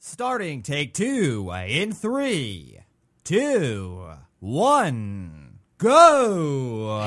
Starting take two in 3, 2, 1, go!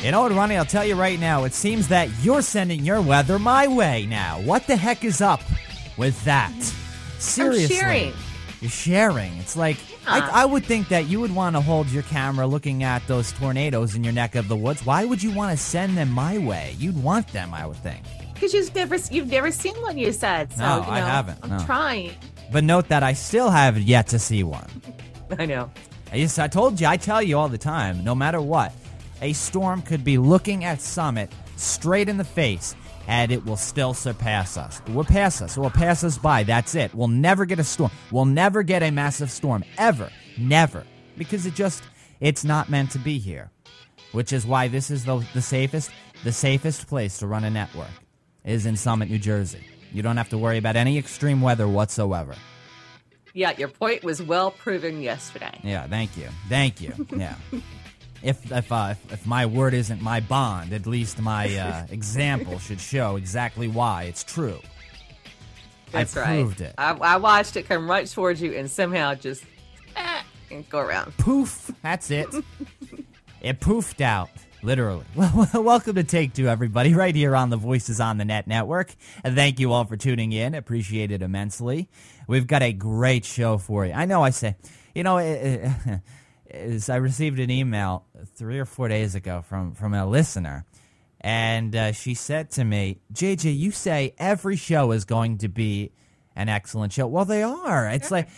You know what, Ronnie, I'll tell you right now, it seems that you're sending your weather my way now. What the heck is up with that? Seriously. I'm sharing. You're sharing. It's like, I would think that you would want to hold your camera looking at those tornadoes in your neck of the woods. Why would you want to send them my way? You'd want them, I would think. Because you've never seen one, you said. So, No, I haven't. I'm trying. But note that I still have yet to see one. I know. I tell you all the time, no matter what, a storm could be looking at Summit straight in the face, and it will still surpass us. It will pass us. It will pass us by. That's it. We'll never get a storm. We'll never get a massive storm. Ever. Never. Because it's not meant to be here. Which is why this is the safest place to run a network, is in Summit, New Jersey. You don't have to worry about any extreme weather whatsoever. Yeah, your point was well proven yesterday. Yeah, thank you. Yeah. If my word isn't my bond, at least my example should show exactly why it's true. That's I proved it. I watched it come right towards you and somehow just and go around. Poof. That's it. It poofed out, literally. Well, welcome to Take Two, everybody, right here on the Voices on the Net Network. And thank you all for tuning in. Appreciate it immensely. We've got a great show for you. I know I say, I received an email 3 or 4 days ago from a listener, and she said to me, JJ, you say every show is going to be an excellent show. Well, they are. It's like,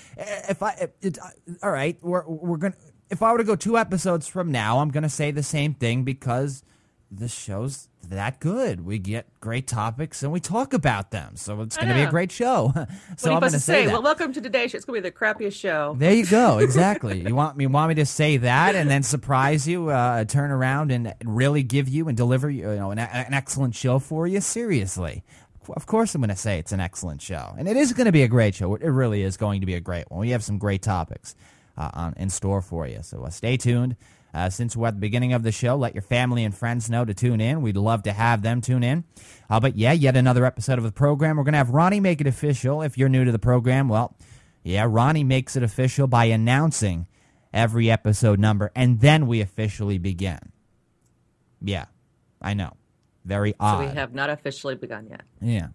all right, we're going to, if I were to go 2 episodes from now, I'm going to say the same thing because the show's that good. We get great topics and we talk about them. So it's going to be a great show. So I'm going to say that. Well, welcome to today's show. It's going to be the crappiest show. There you go. Exactly. You want me to say that and then surprise you, turn around and really give you and deliver an excellent show for you? Seriously. Of course I'm going to say it's an excellent show. And it is going to be a great show. It really is going to be a great one. We have some great topics in store for you. So stay tuned. Since we're at the beginning of the show, let your family and friends know to tune in. We'd love to have them tune in. But yeah, yet another episode of the program. We're going to have Ronnie make it official. If you're new to the program, well, yeah, Ronnie makes it official by announcing every episode number, and then we officially begin. Yeah, I know. Very odd. So we have not officially begun yet. Yeah.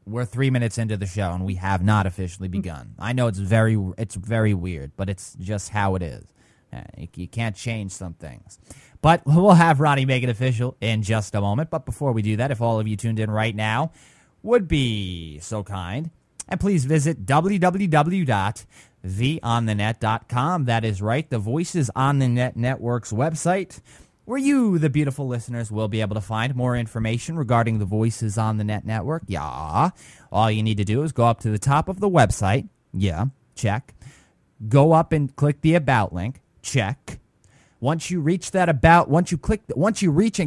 We're 3 minutes into the show, and we have not officially begun. I know it's very weird, but it's just how it is. You can't change some things. But we'll have Ronnie make it official in just a moment. But before we do that, if all of you tuned in right now would be so kind, and please visit www.theonthenet.com. That is right, the Voices on the Net Network's website, where you, the beautiful listeners, will be able to find more information regarding the Voices on the Net Network. Yeah. All you need to do is go up to the top of the website. Yeah, check. Go up and click the About link. Check. Once you reach and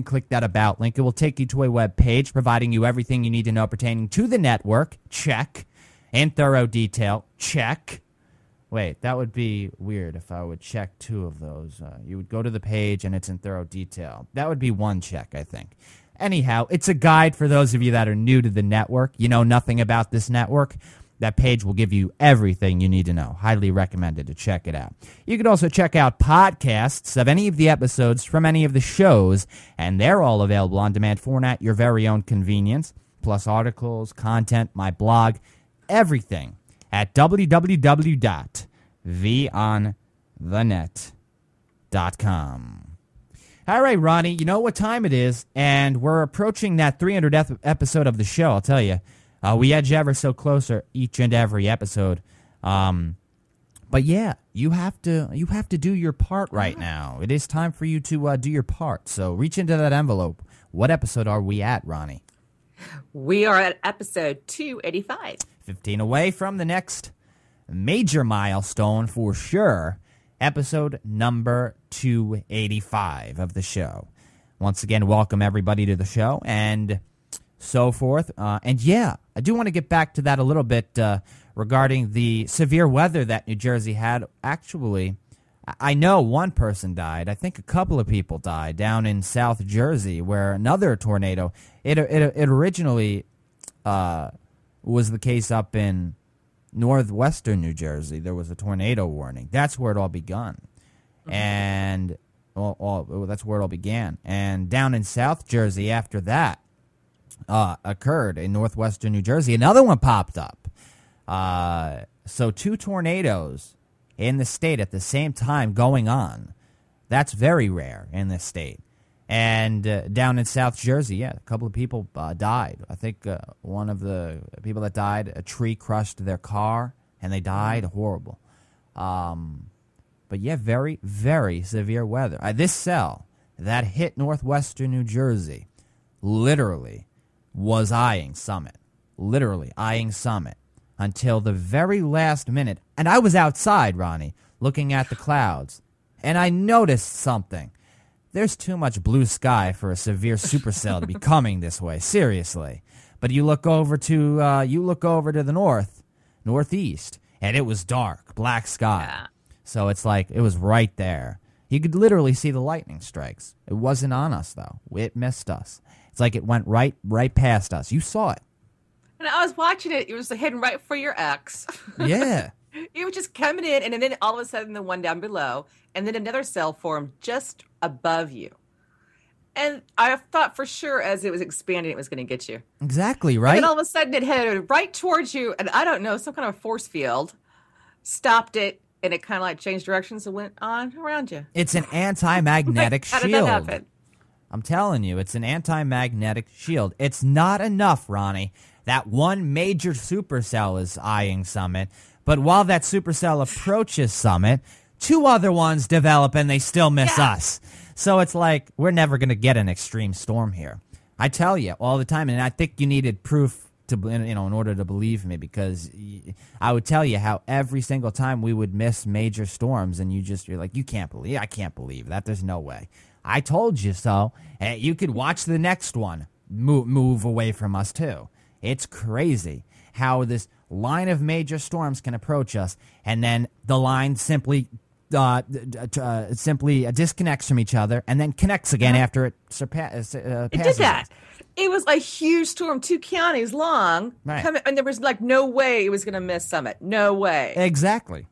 click that About link, it will take you to a web page providing you everything you need to know pertaining to the network. Check. In thorough detail. Check. Wait, that would be weird if I would check 2 of those. You would go to the page and it's in thorough detail. That would be 1 check, I think. Anyhow, it's a guide for those of you that are new to the network. You know nothing about this network. That page will give you everything you need to know. Highly recommended to check it out. You can also check out podcasts of any of the episodes from any of the shows, and they're all available on demand for at your very own convenience, plus articles, content, my blog, everything at www.theonthenet.com. All right, Ronnie, you know what time it is, and we're approaching that 300th episode of the show, I'll tell you. We edge ever so closer each and every episode. But yeah, you have to do your part right now. It is time for you to do your part. So reach into that envelope. What episode are we at, Ronnie? We are at episode 285. 15 away from the next major milestone for sure. episode number 285 of the show. Once again, welcome everybody to the show and so forth. And yeah, I do want to get back to that a little bit regarding the severe weather that New Jersey had. Actually, I know one person died. I think a couple of people died down in South Jersey where another tornado, it originally was the case up in northwestern New Jersey. There was a tornado warning. That's where it all begun. And that's where it all began. And down in South Jersey after that occurred in northwestern New Jersey, another one popped up. So 2 tornadoes in the state at the same time going on. That's very rare in this state. And down in South Jersey, yeah, a couple of people died. I think one of the people that died, a tree crushed their car, and they died. Horrible. But yeah, very, very severe weather. This cell that hit northwestern New Jersey literally was eyeing Summit. Literally eyeing Summit until the very last minute. And I was outside, Ronnie, looking at the clouds, and I noticed something. There's too much blue sky for a severe supercell to be coming this way. Seriously. But you look over to the northeast, and it was dark, black sky. Yeah. So it's like it was right there. You could literally see the lightning strikes. It wasn't on us though. It missed us. It's like it went right past us. You saw it. And I was watching it. It was heading right for your ex. Yeah. It was just coming in, and then all of a sudden the one down below, and then another cell formed just above you. And I thought for sure as it was expanding, it was going to get you. Exactly, right? And then all of a sudden it headed right towards you, and I don't know, some kind of force field stopped it, and it kind of like changed directions and went on around you. It's an anti-magnetic How shield. did that happen? I'm telling you, it's an anti-magnetic shield. It's not enough, Ronnie, that one major supercell is eyeing Summit, but while that supercell approaches Summit, 2 other ones develop and they still miss us. So it's like, we're never going to get an extreme storm here. I tell you all the time, and I think you needed proof to, in order to believe me, because I would tell you how every single time we would miss major storms, and you're like, I can't believe that. There's no way. I told you so. You could watch the next one move away from us too. It's crazy how this line of major storms can approach us, and then the line simply disconnects from each other and then connects again after it passes. It did that. It was a huge storm, 2 counties long, right. And there was like no way it was going to miss Summit. No way. Exactly.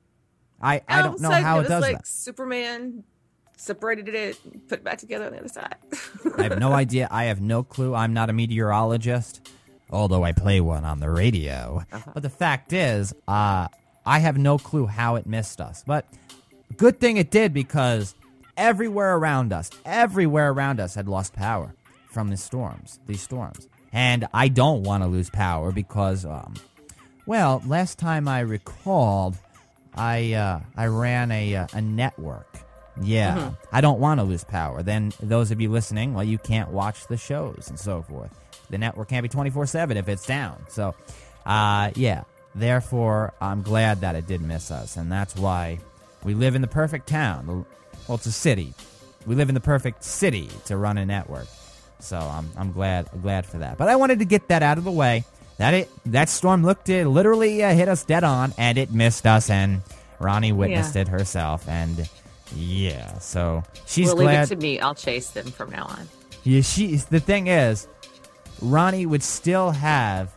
I don't know how it does like that. Superman separated it, put it back together on the other side. I have no idea. I have no clue. I'm not a meteorologist, although I play one on the radio. But the fact is, I have no clue how it missed us. But good thing it did, because everywhere around us had lost power from these storms. And I don't want to lose power because, last time I recalled, I ran a network. Yeah, I don't want to lose power. Then those of you listening, you can't watch the shows and so forth. The network can't be 24/7 if it's down. So, therefore, I'm glad that it did miss us, and that's why we live in the perfect town. Well, it's a city. We live in the perfect city to run a network. So I'm glad for that. But I wanted to get that out of the way. That storm literally hit us dead on, and it missed us, and Ronnie witnessed it herself, and so she's glad. Leave it to me. I'll chase them from now on. Yeah, the thing is, Ronnie would still have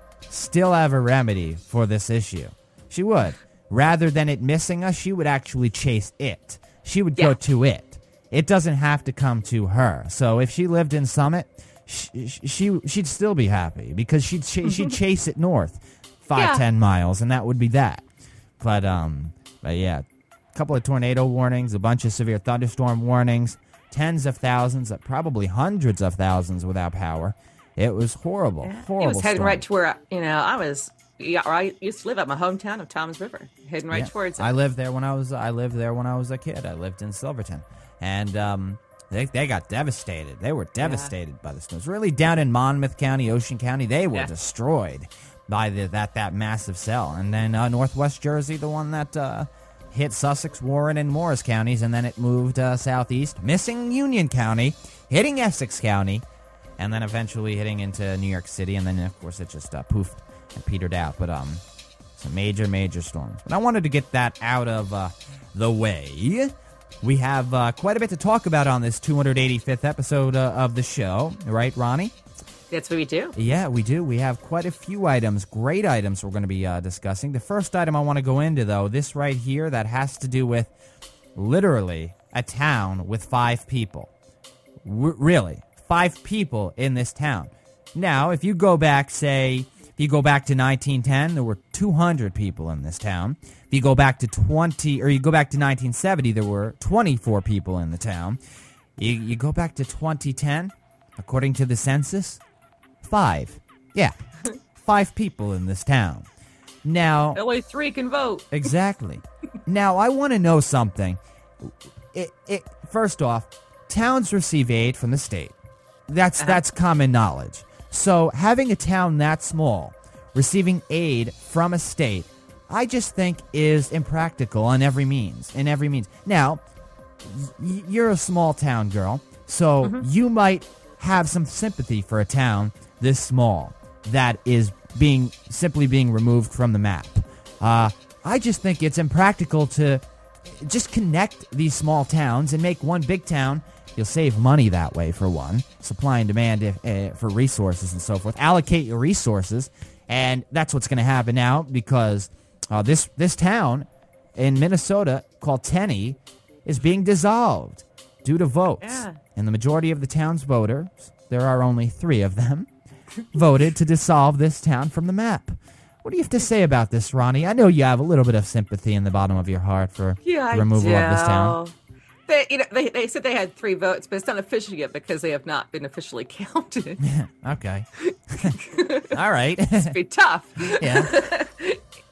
a remedy for this issue. She would. Rather than it missing us, she would actually chase it. She would go to it. It doesn't have to come to her. So if she lived in Summit, she'd still be happy, because she'd chase it north 5-10 miles, and that would be that. But yeah, a couple of tornado warnings, a bunch of severe thunderstorm warnings, tens of thousands, probably hundreds of thousands without power. It was horrible. Horrible. It was heading storm. right to where I was. Yeah, I used to live at my hometown of Toms River, heading right towards it. I lived there when I was a kid. I lived in Silverton, and they got devastated. They were devastated by the storms. Really, down in Monmouth County, Ocean County, they were destroyed by that massive cell. And then Northwest Jersey, the one that hit Sussex, Warren, and Morris counties, and then it moved southeast, missing Union County, hitting Essex County, and then eventually hitting into New York City, and then, of course, it just poofed and petered out. But some major, major storms. But I wanted to get that out of the way. We have quite a bit to talk about on this 285th episode of the show. Right, Ronnie? That's what we do. Yeah, we do. We have quite a few items, great items we're going to be discussing. The first item I want to go into, though, this right here, that has to do with literally a town with 5 people. Really, 5 people in this town. Now, if you go back, to 1910, there were 200 people in this town. If you go back to 1970, there were 24 people in the town. You go back to 2010, according to the census, 5. Yeah, 5 people in this town. Now, only 3 can vote. Exactly. Now, I want to know something. First off, towns receive aid from the state. That's common knowledge. So having a town that small receiving aid from a state, I just think is impractical on every means. Now, you're a small town girl, so you might have some sympathy for a town this small that is simply being removed from the map. I just think it's impractical to just connect these small towns and make one big town. You'll save money that way, for one. Supply and demand for resources and so forth. Allocate your resources, and that's what's going to happen now because this town in Minnesota called Tenney is being dissolved due to votes. Yeah. And the majority of the town's voters, there are only 3 of them, voted to dissolve this town from the map. What do you have to say about this, Ronnie? I know you have a little bit of sympathy in the bottom of your heart for the removal of this town. They said they had 3 votes, but it's not official yet because they have not been officially counted. Yeah, okay. All right. It's be tough. Yeah.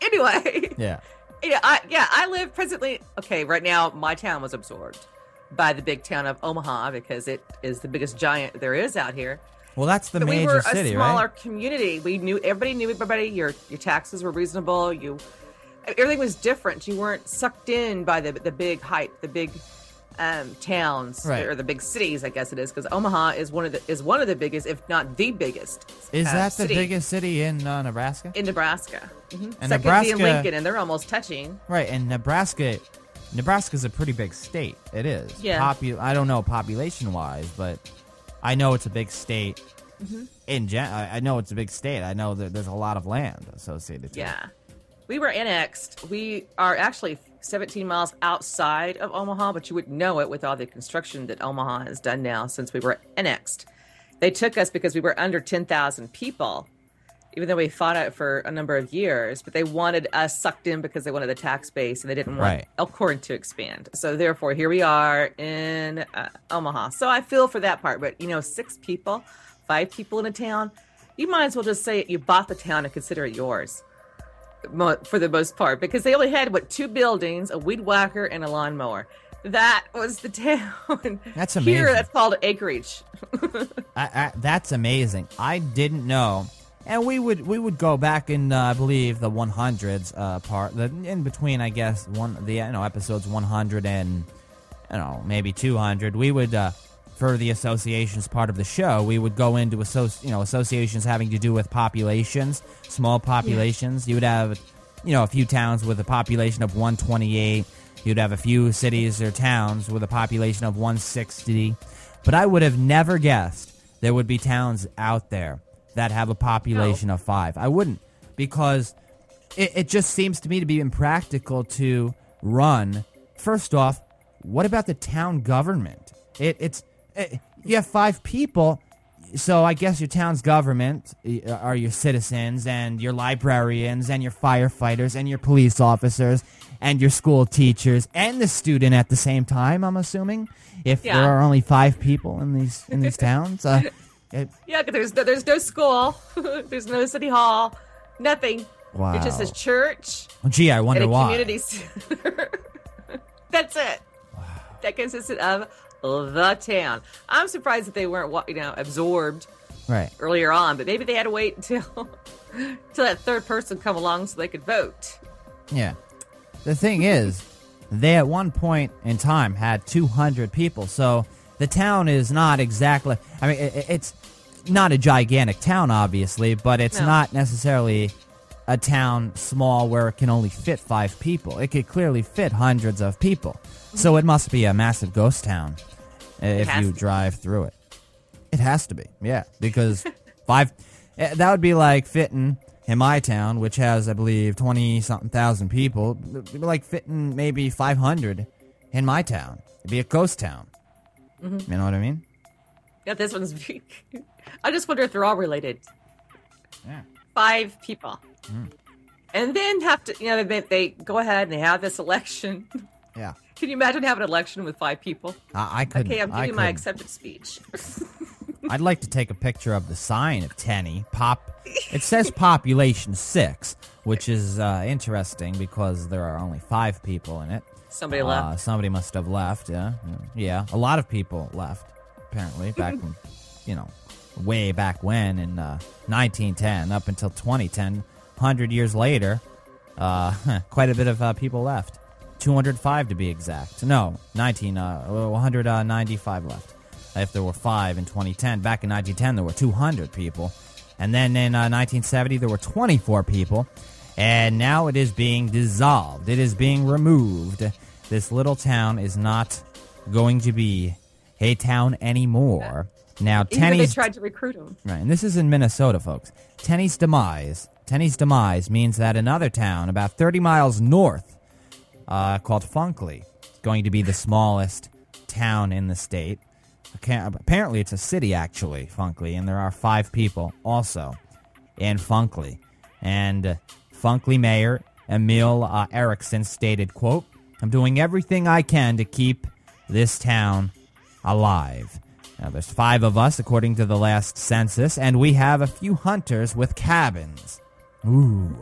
Anyway. Yeah. I live presently. Okay, right now my town was absorbed by the big town of Omaha because it is the biggest giant there is out here. Well, that's the but major we were city, a smaller right? community. Everybody knew everybody. Your taxes were reasonable. Everything was different. You weren't sucked in by the big hype, the big towns, right, or the big cities, I guess it is, because Omaha is one of the biggest, if not the biggest. Is that the city. biggest city in Nebraska? In Nebraska, And second being Lincoln, and they're almost touching. Right, and Nebraska's a pretty big state. It is. Yeah. I don't know population-wise, but I know it's a big state. I know it's a big state. I know that there's a lot of land associated to it. Yeah. We were annexed. We are actually 17 miles outside of Omaha, but you wouldn't know it with all the construction that Omaha has done now since we were annexed. They took us because we were under 10,000 people, even though we fought it for a number of years, but they wanted us sucked in because they wanted a tax base and they didn't want Elkhorn to expand. So therefore, here we are in Omaha. So I feel for that part, but 6 people, 5 people in a town, you might as well just say you bought the town and consider it yours. For the most part, because they only had 2 buildings, a weed whacker, and a lawnmower. That was the town. That's amazing. Here, that's called acreage. That's amazing. I didn't know, and we would go back in I believe the 100s part, in between, I guess episodes 100 and maybe 200. We would for the associations part of the show, we would go into associations having to do with populations, small populations. Yeah. You would have, a few towns with a population of 128. You'd have a few cities or towns with a population of 160. But I would have never guessed there would be towns out there that have a population of 5. I wouldn't, because it just seems to me to be impractical to run. First off, what about the town government? You have 5 people, so I guess your town's government are your citizens and your librarians and your firefighters and your police officers and your school teachers and the student at the same time, I'm assuming, if there are only 5 people in these towns. Because there's no school, there's no city hall, nothing. Wow. It just says church. Gee, I wonder and a why. Community center. That's it. Wow. That consisted of the town. I'm surprised that they weren't, absorbed earlier on, but maybe they had to wait until that third person come along so they could vote. Yeah. The thing is, they at one point in time had 200 people. So the town is not exactly, I mean, it's not a gigantic town, obviously, but it's not necessarily a town small where it can only fit 5 people. It could clearly fit hundreds of people. So it must be a massive ghost town if you drive through it. It has to be, yeah, because 5, that would be like fitting in my town, which has, I believe, 20-something thousand people. It'd be like fitting maybe 500 in my town. It'd be a ghost town. Mm-hmm. You know what I mean? Yeah, this one's I just wonder if they're all related. Yeah. 5 people. And then have to, they go ahead and they have this election. Yeah. Can you imagine having an election with 5 people? I couldn't. Okay, I'm giving my acceptance speech. I'd like to take a picture of the sign of Tenny. It says population 6, which is interesting because there are only 5 people in it. Somebody left. Somebody must have left, yeah. Yeah, a lot of people left, apparently, back when, way back when in 1910 up until 2010. 100 years later, quite a bit of people left. 205 to be exact. No, 195 left. If there were 5 in 2010. Back in 1910, there were 200 people. And then in 1970, there were 24 people. And now it is being dissolved. It is being removed. This little town is not going to be a town anymore. Now, Tenny's... they tried to recruit him. Right, and this is in Minnesota, folks. Tenny's demise means that another town about 30 miles north, called Funkley, is going to be the smallest town in the state. Apparently, it's a city, actually, Funkley, and there are 5 people also in Funkley. And Funkley Mayor Emil Erickson stated, quote, "I'm doing everything I can to keep this town alive." Now, there's 5 of us, according to the last census, and we have a few hunters with cabins. Ooh.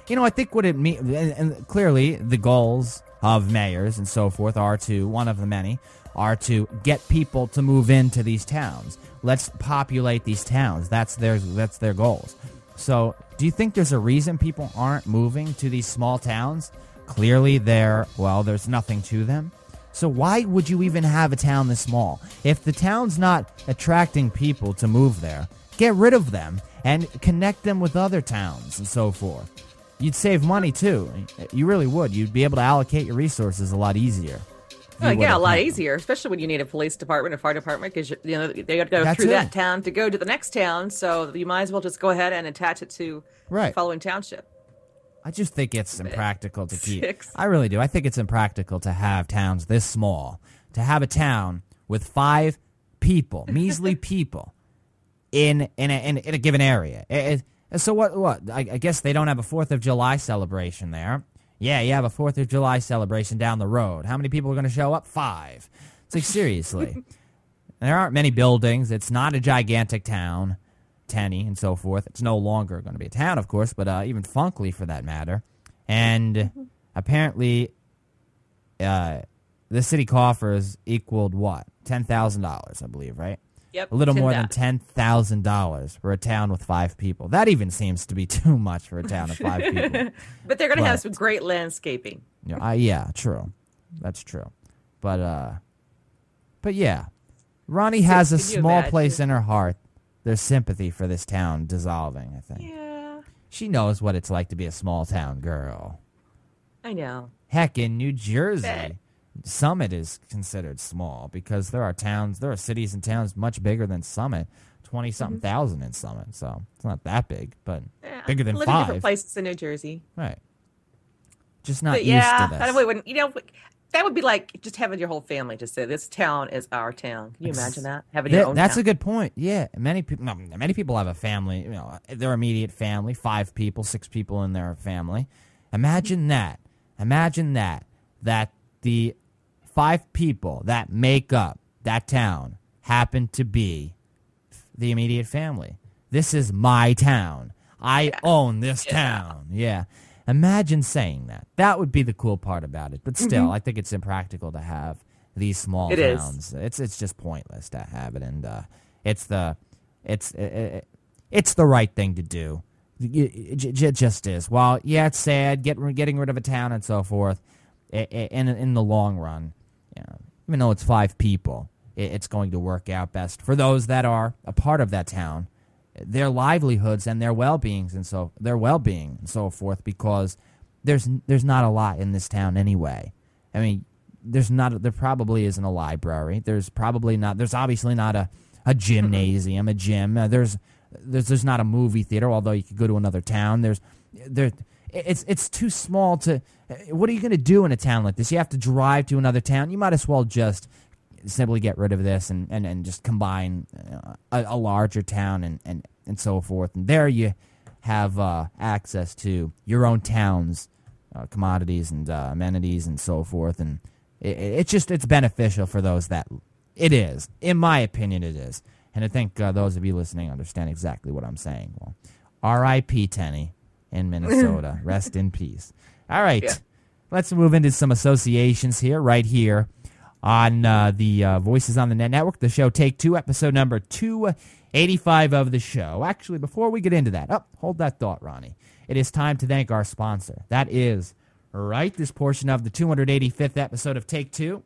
I think what it means, and clearly the goals of mayors and so forth one of the many, are to get people to move into these towns. Let's populate these towns. That's their goals. So, do you think there's a reason people aren't moving to these small towns? Clearly there's nothing to them. So why would you even have a town this small? If the town's not attracting people to move there, get rid of them and connect them with other towns and so forth. You'd save money too. You really would. You'd be able to allocate your resources a lot easier. Oh, yeah, a lot easier, especially when you need a police department, a fire department, because they got to go through that town to go to the next town. So you might as well just go ahead and attach it to the following township. I just think it's impractical to keep. 6. I really do. I think it's impractical to have towns this small. To have a town with 5 people, measly people, in a given area. So what? I guess they don't have a 4th of July celebration there. Yeah, you have a 4th of July celebration down the road. How many people are going to show up? 5. It's like, seriously. There aren't many buildings. It's not a gigantic town. Tenny and so forth. It's no longer going to be a town, of course, but even Funkley for that matter. And apparently, the city coffers equaled what? $10,000, I believe, right? Yep. A little more than $10,000 for a town with 5 people. That even seems to be too much for a town of 5 people. But they're going to have some great landscaping. Yeah, true. That's true. But yeah, Ronnie has a small place in her heart. There's sympathy for this town dissolving, I think. Yeah. She knows what it's like to be a small town girl. I know. Heck, in New Jersey, Summit is considered small because there are cities and towns much bigger than Summit. 20-something thousand in Summit, so it's not that big, but bigger than 5. In different places in New Jersey. Right. Just not used to this. That would be like just having your whole family just say, "This town is our town." Can you imagine that? Having your own That's town. a good point. Yeah, many people have a family. Their immediate family, 5 people, 6 people in their family. Imagine that. That the 5 people that make up that town happen to be the immediate family. This is my town. I own this town. Yeah. Imagine saying that. That would be the cool part about it. But still, I think it's impractical to have these small towns. It's just pointless to have it, and it's the right thing to do. It just is. Well, yeah, it's sad getting rid of a town and so forth, in the long run, even though it's 5 people, it's going to work out best for those that are a part of that town, their livelihoods and their well-being and so forth, because there's not a lot in this town anyway. I mean, there probably isn't a library. There's obviously not a gymnasium, a gym. There's not a movie theater, although you could go to another town. It's too small to. What are you going to do in a town like this? You have to drive to another town. You might as well just simply get rid of this and just combine a larger town and so forth. And there you have access to your own town's commodities and amenities and so forth. And it's beneficial for those that it is. In my opinion, it is. And I think those of you listening understand exactly what I'm saying. Well, R.I.P. Tenny in Minnesota. Rest in peace. All right. Yeah. Let's move into some associations right here on the Voices on the Net Network, the show Take Two, episode number 285 of the show. Actually, before we get into that, hold that thought, Ronnie. It is time to thank our sponsor. That is this portion of the 285th episode of Take Two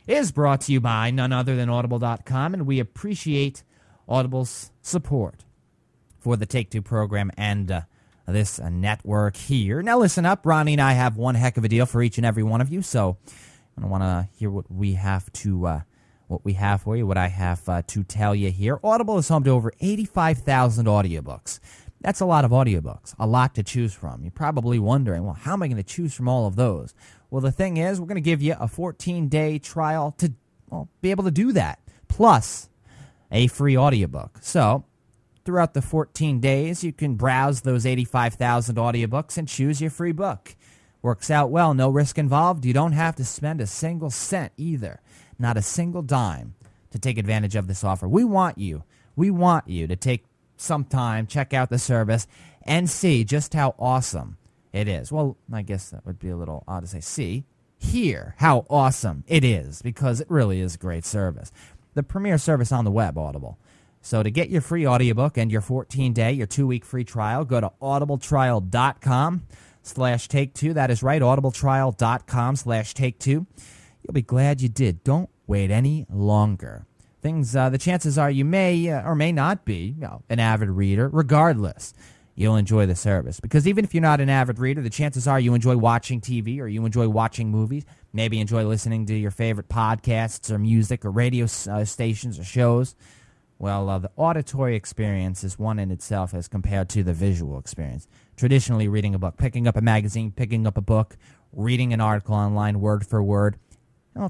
is brought to you by none other than Audible.com, and we appreciate Audible's support for the Take Two program and this network here. Now listen up, Ronnie and I have one heck of a deal for each and every one of you, so I want to hear what we have to, what we have for you, what I have to tell you here. Audible is home to over 85,000 audiobooks. That's a lot of audiobooks, a lot to choose from. You're probably wondering, well, how am I going to choose from all of those? Well, the thing is, we're going to give you a 14-day trial to be able to do that, plus a free audiobook. So throughout the 14 days, you can browse those 85,000 audiobooks and choose your free book. Works out well, no risk involved. You don't have to spend a single cent either, not a single dime, to take advantage of this offer. We want you to take some time, check out the service, and see just how awesome it is. Well, I guess that would be a little odd to say, hear how awesome it is, because it really is great service. The premier service on the web, Audible. So to get your free audiobook and your 14-day, your 2-week free trial, go to audibletrial.com/take2. That is right, audibletrial.com/take2. You'll be glad you did. Don't wait any longer. The chances are you may or may not be an avid reader. Regardless, you'll enjoy the service. Because even if you're not an avid reader, the chances are you enjoy watching TV or you enjoy watching movies, maybe enjoy listening to your favorite podcasts or music or radio stations or shows. Well, the auditory experience is one in itself as compared to the visual experience. Traditionally, reading a book, picking up a magazine, picking up a book, reading an article online word for word,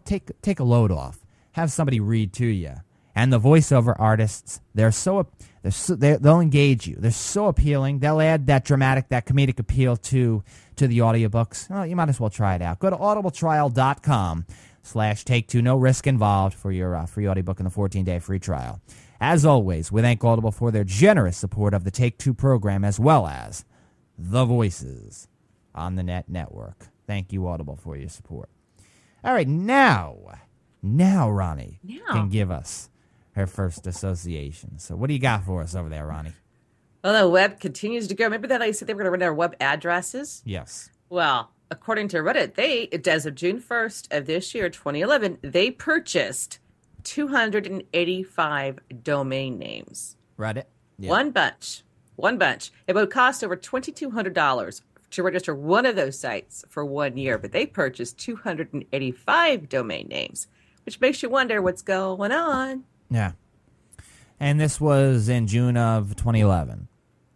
take a load off. Have somebody read to you. And the voiceover artists, they'll engage you. They're so appealing. They'll add that dramatic, that comedic appeal to the audiobooks. Well, you might as well try it out. Go to audibletrial.com/take2. No risk involved for your free audiobook and the 14-day free trial. As always, we thank Audible for their generous support of the Take Two program as well as the Voices on the Net Network. Thank you, Audible, for your support. All right, now Ronnie can give us her first association. So what do you got for us over there, Ronnie? Well, the web continues to go. Remember that I said they were going to run our web addresses? Yes. Well, according to Reddit, as of June 1st of this year, 2011, they purchased 285 domain names. Reddit? Yeah. One bunch. It would cost over $2,200 to register one of those sites for 1 year, but they purchased 285 domain names, which makes you wonder what's going on. Yeah. And this was in June of 2011.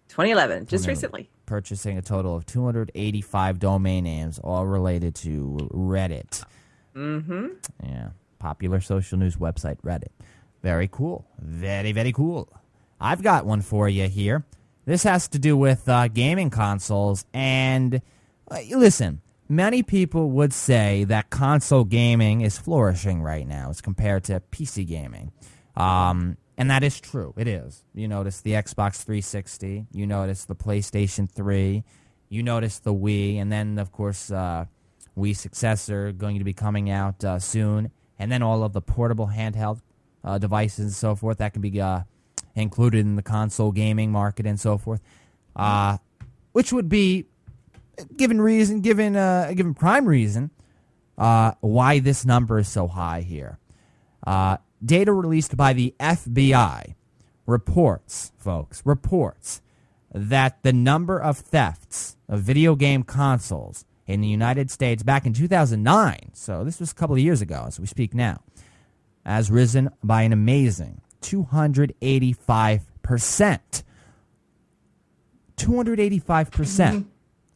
2011, just recently. Purchasing a total of 285 domain names, all related to Reddit. Mm-hmm. Yeah. Popular social news website, Reddit. Very cool. Very, very cool. I've got one for you here. This has to do with gaming consoles. And listen, many people would say that console gaming is flourishing right now as compared to PC gaming. And that is true. It is. You notice the Xbox 360. You notice the PlayStation 3. You notice the Wii. And then, of course, Wii successor going to be coming out soon. And then all of the portable handheld devices and so forth that can be included in the console gaming market and so forth, which would be, given prime reason, why this number is so high here. Data released by the FBI reports that the number of thefts of video game consoles in the United States back in 2009, so this was a couple of years ago as we speak now, has risen by an amazing 285%. 285%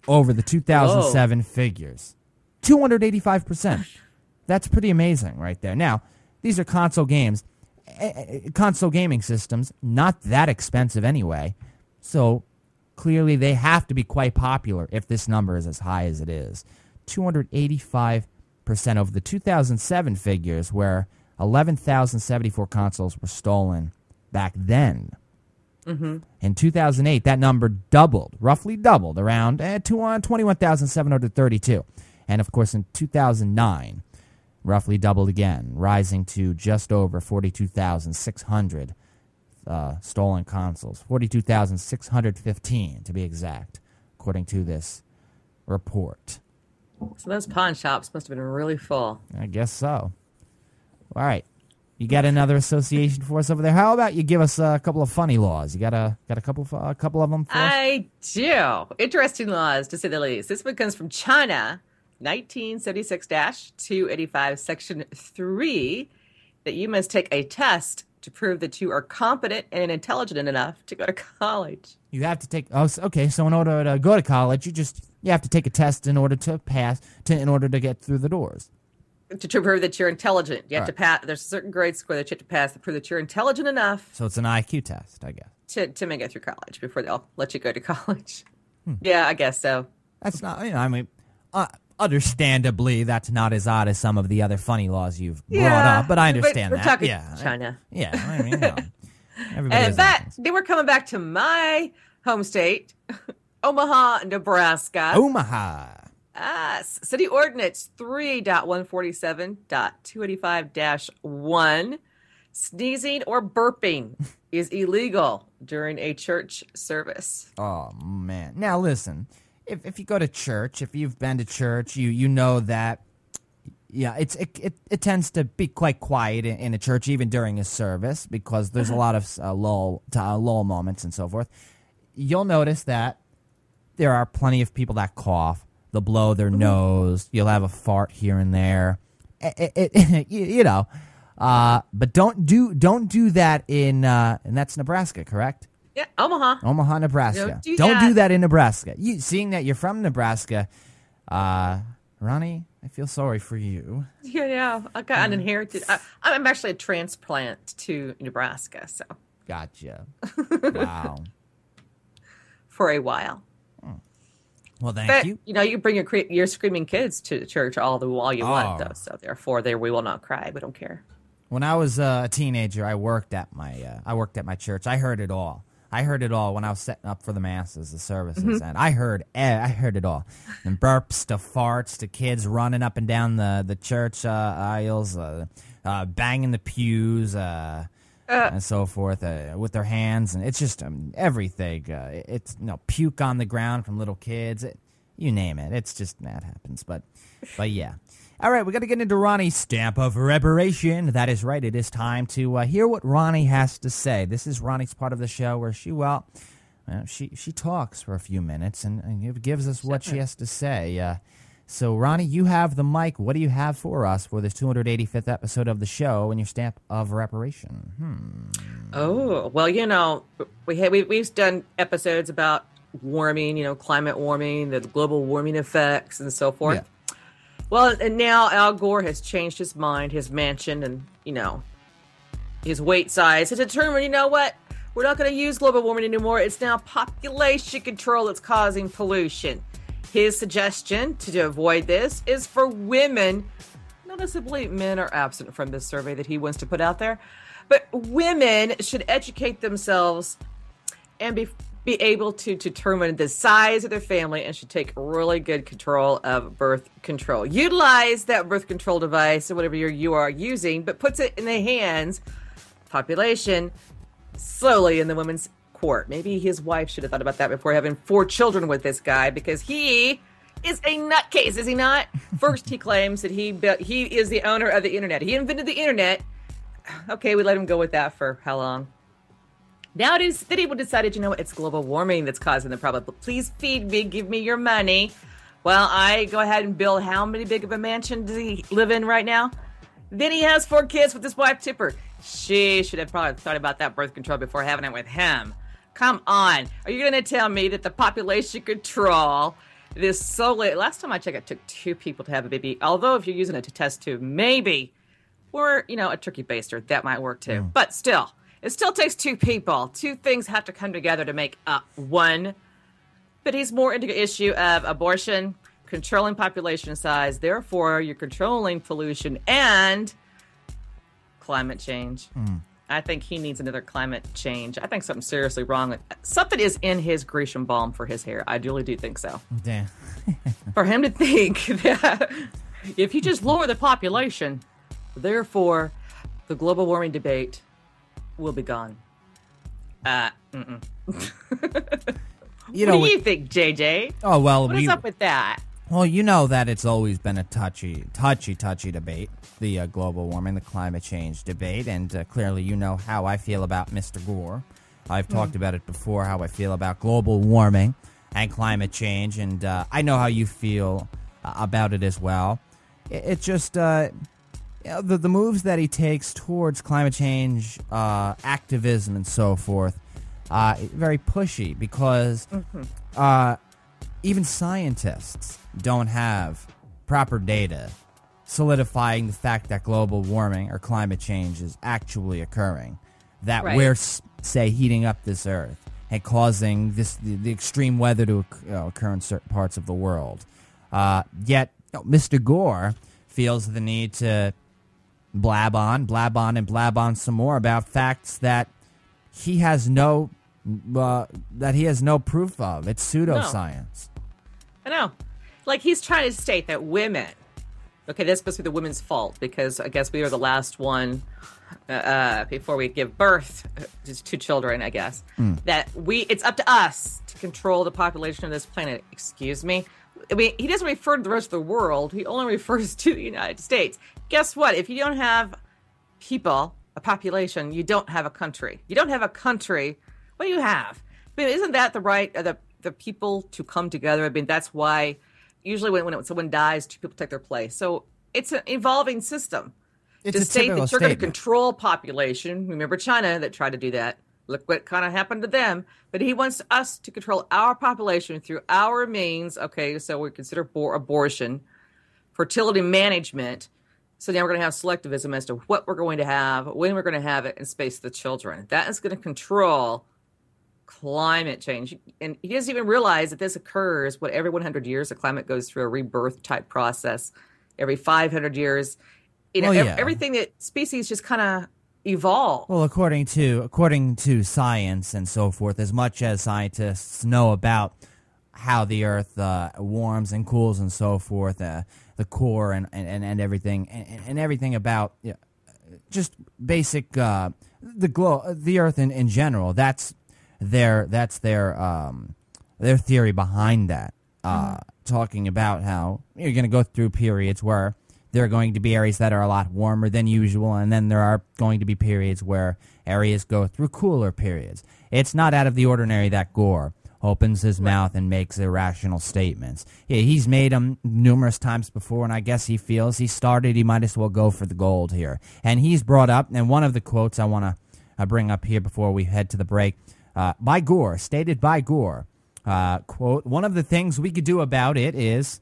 over the 2007 figures. 285%. That's pretty amazing right there. Now, these are console games. Console gaming systems, not that expensive anyway. So clearly they have to be quite popular if this number is as high as it is. 285% over the 2007 figures, where 11,074 consoles were stolen back then. In 2008, that number roughly doubled, around 21,732. And of course, in 2009, roughly doubled again, rising to just over 42,600 stolen consoles. 42,615 to be exact, according to this report. So those pawn shops must have been really full. I guess so. All right. You got another association for us over there? How about you give us a couple of funny laws? You got a couple of them for us? I do. Interesting laws, to say the least. This one comes from China, 1976-285, Section 3, that you must take a test to prove that you are competent and intelligent enough to go to college. You have to take. Oh, okay. So in order to go to college, you have to take a test in order to pass, in order to get through the doors. To prove that you're intelligent, you have to pass. There's a certain grade score that you have to pass to prove that you're intelligent enough. So it's an IQ test, I guess. To make it through college before they'll let you go to college. Yeah, I guess so. That's not. I mean, understandably, that's not as odd as some of the other funny laws you've brought up. But I understand we're that. Talking yeah, China. Yeah, I mean, everybody. And they were coming back to my home state, Omaha, Nebraska. Omaha. City Ordinance 3.147.285-1. Sneezing or burping is illegal during a church service. Oh, man. Now, listen. If you go to church, if you've been to church, you know that, yeah, it tends to be quite quiet in a church, even during a service, because there's a lot of lull moments and so forth. You'll notice that there are plenty of people that cough. They'll blow their nose. You'll have a fart here and there. You know, but don't do that in and that's Nebraska, correct? Yeah, Omaha, Nebraska. Don't do that in Nebraska. Seeing that you're from Nebraska, Ronnie, I feel sorry for you. Yeah, I got an inherited. I'm actually a transplant to Nebraska, so. Gotcha. Wow. For a while. Well, thank you. You know, you bring your screaming kids to church all the while you want, though. So therefore, we will not cry. We don't care. When I was a teenager, I worked at my church. I heard it all. I heard it all when I was setting up for the masses, the services, and I heard it all. And burps to farts to kids running up and down the church aisles, banging the pews, and so forth with their hands, and it's just everything. It's puke on the ground from little kids. You name it. It's just that happens. But yeah. All right, we got to get into Ronnie's stamp of reparation. That is right. It is time to hear what Ronnie has to say. This is Ronnie's part of the show where she talks for a few minutes and gives us what she has to say. So, Ronnie, you have the mic. What do you have for us for this 285th episode of the show and your stamp of reparation? Oh, well, we've done episodes about warming, climate warming, the global warming effects, and so forth. Yeah. Well, and now Al Gore has changed his mind, his mansion, and, his weight size to determine, you know what? We're not going to use global warming anymore. It's now population control that's causing pollution. His suggestion to avoid this is for women. Noticeably, men are absent from this survey that he wants to put out there. But women should educate themselves and be able to determine the size of their family and should take really good control of birth control. Utilize that birth control device or whatever you are using, but puts it in the hands of population slowly in the women's court. Maybe his wife should have thought about that before having 4 children with this guy, because he is a nutcase, is he not? First, he claims that he is the owner of the internet. He invented the internet. Okay, we let him go with that for how long? Now then he decided, you know what, it's global warming that's causing the problem. But please feed me, give me your money. Well, I go ahead and build how many big of a mansion does he live in right now? Then he has 4 kids with his wife, Tipper. She should have probably thought about that birth control before having it with him. Come on. Are you going to tell me that the population control is solely... Last time I checked, it took 2 people to have a baby. Although if you're using it to test tube, maybe. Or, a turkey baster. That might work too. But still... It still takes 2 people. 2 things have to come together to make up one. But he's more into the issue of abortion, controlling population size. Therefore, you're controlling pollution and climate change. I think he needs another climate change. I think something's seriously wrong. Something is in his Grecian balm for his hair. I really do think so. Damn. For him to think that if you just lower the population, therefore, the global warming debate will be gone. What do you think, JJ? Oh, well, what is up with that? Well, you know that it's always been a touchy debate, the global warming, the climate change debate, and clearly you know how I feel about Mr. Gore. I've talked about it before, how I feel about global warming and climate change, and I know how you feel about it as well. It's just... the moves that he takes towards climate change activism and so forth, very pushy because even scientists don't have proper data solidifying the fact that global warming or climate change is actually occurring. That we're, say, heating up this earth and causing the extreme weather to occur in certain parts of the world. Yet, Mr. Gore feels the need to blab on some more about facts that he has no proof of. It's pseudoscience. I know. Like, he's trying to state that women, okay, that's supposed to be the women's fault because I guess we are the last one before we give birth to children, I guess, that it's up to us to control the population of this planet. Excuse me? I mean, he doesn't refer to the rest of the world. He only refers to the United States. Guess what? If you don't have people, a population, you don't have a country. You don't have a country. What do you have? I mean, isn't that the right of the people to come together? I mean, that's why usually when someone dies, 2 people take their place. So it's an evolving system. It's to a state that you're going to statement. control population. Remember China that tried to do that. Look what kind of happened to them. But he wants us to control our population through our means. Okay, so we consider abortion, fertility management. So now we're going to have selectivism as to what we're going to have, when we're going to have it, and space the children. That is going to control climate change. And he doesn't even realize that this occurs, every 100 years, the climate goes through a rebirth type process. Every 500 years, everything that species just kind of evolve. Well, according to science and so forth, as much as scientists know about how the Earth warms and cools and so forth, the core and everything and everything about just basic the Earth in general. That's their theory behind that. Talking about how you're going to go through periods where there are going to be areas that are a lot warmer than usual, and then there are going to be periods where areas go through cooler periods. It's not out of the ordinary that Gore opens his mouth and makes irrational statements. Yeah, he's made them numerous times before, and I guess he feels he might as well go for the gold here. And he's brought up, and one of the quotes I want to bring up here before we head to the break, stated by Gore, quote, "One of the things we could do about it is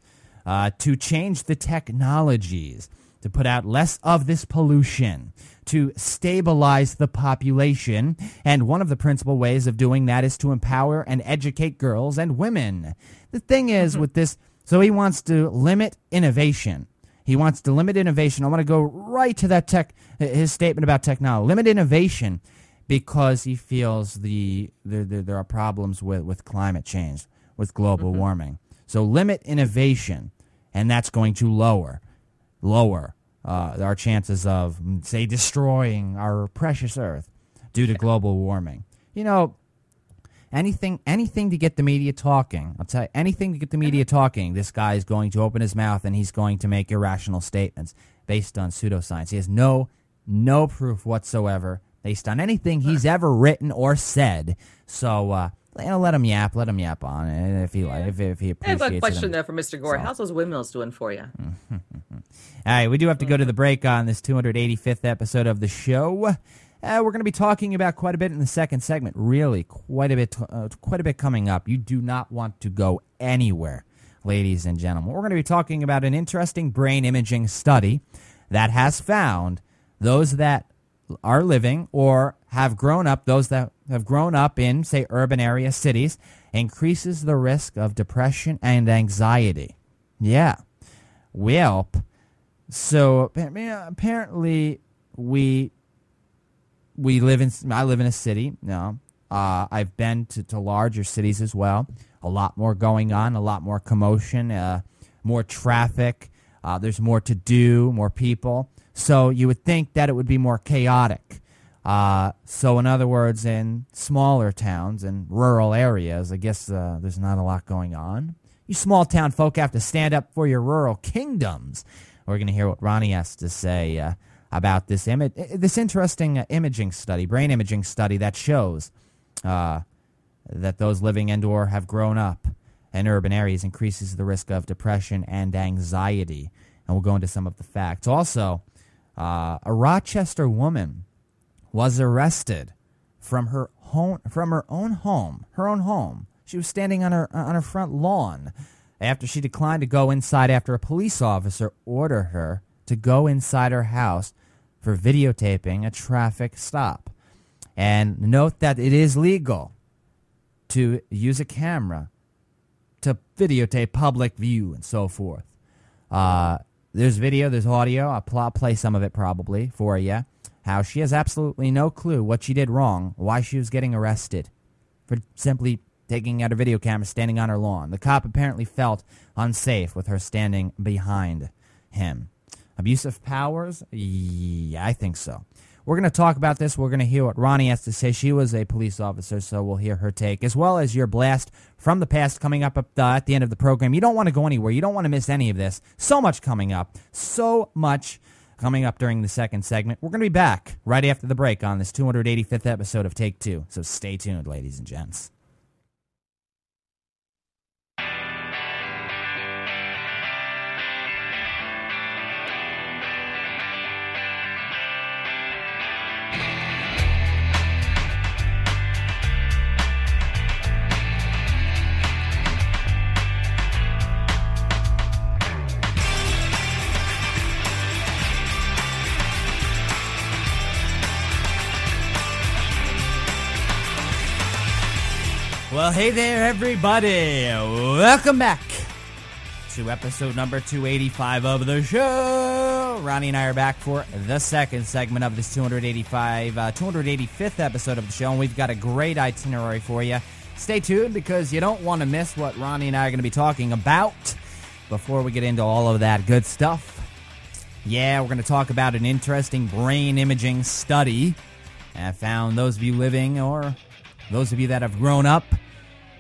to change the technologies, to put out less of this pollution, to stabilize the population, and one of the principal ways of doing that is to empower and educate girls and women." The thing is with this, so he wants to limit innovation. He wants to limit innovation. I want to go right to his statement about technology. Limit innovation because he feels there are problems with climate change, with global warming. So limit innovation, and that's going to lower our chances of, say, destroying our precious Earth due to global warming. anything to get the media talking. I'll tell you, anything to get the media talking. This guy is going to open his mouth and he's going to make irrational statements based on pseudoscience. He has no proof whatsoever based on anything he's ever written or said. So, let him yap on it if he appreciates it. I have a question though for Mr. Gore. How's those windmills doing for you? All right, we do have to go to the break on this 285th episode of the show. We're going to be talking about quite a bit in the second segment. Really, quite a bit coming up. You do not want to go anywhere, ladies and gentlemen. We're going to be talking about an interesting brain imaging study that has found those that are living or have grown up, those that have grown up in, say, urban area cities, increases the risk of depression and anxiety. Yeah. Well, so apparently I live in a city. No, I've been to larger cities as well. A lot more going on, a lot more commotion, more traffic. There's more to do, more people. So you would think that it would be more chaotic. So in other words, in smaller towns and rural areas, I guess there's not a lot going on. You small town folk have to stand up for your rural kingdoms. We're going to hear what Ronnie has to say about this interesting imaging study, brain imaging study that shows that those living and or have grown up in urban areas increases the risk of depression and anxiety. And we'll go into some of the facts. Also, a Rochester woman was arrested from her own home. She was standing on her front lawn after she declined to go inside after a police officer ordered her to go inside her house for videotaping a traffic stop. And note that it is legal to use a camera to videotape public view and so forth. There's video, there's audio. I'll play some of it probably for you. How she has absolutely no clue what she did wrong, why she was getting arrested for simply taking out a video camera standing on her lawn. The cop apparently felt unsafe with her standing behind him. Abuse of powers? Yeah, I think so. We're going to talk about this. We're going to hear what Ronnie has to say. She was a police officer, so we'll hear her take, as well as your blast from the past coming up at the end of the program. You don't want to go anywhere. You don't want to miss any of this. So much coming up. So much coming up during the second segment. We're going to be back right after the break on this 285th episode of Take Two. So stay tuned, ladies and gents. Well, hey there, everybody. Welcome back to episode number 285 of the show. Ronnie and I are back for the second segment of this 285th episode of the show, and we've got a great itinerary for you. Stay tuned because you don't want to miss what Ronnie and I are going to be talking about before we get into all of that good stuff. Yeah, we're going to talk about an interesting brain imaging study. I found those of you living or those of you that have grown up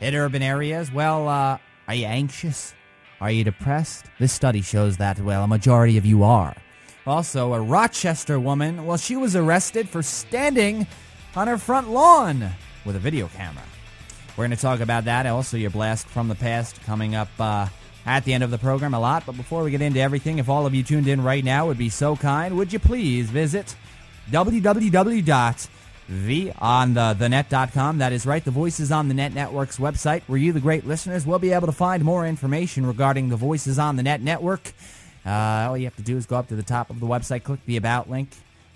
in urban areas, well, are you anxious? Are you depressed? This study shows that, well, a majority of you are. Also, a Rochester woman, well, she was arrested for standing on her front lawn with a video camera. We're going to talk about that. Also, your blast from the past coming up at the end of the program a lot. But before we get into everything, if all of you tuned in right now would be so kind, would you please visit www.theonthenet.com. That is right, the Voices on the Net Network's website, where you, the great listeners, will be able to find more information regarding the Voices on the Net Network. All you have to do is go up to the top of the website, click the About link,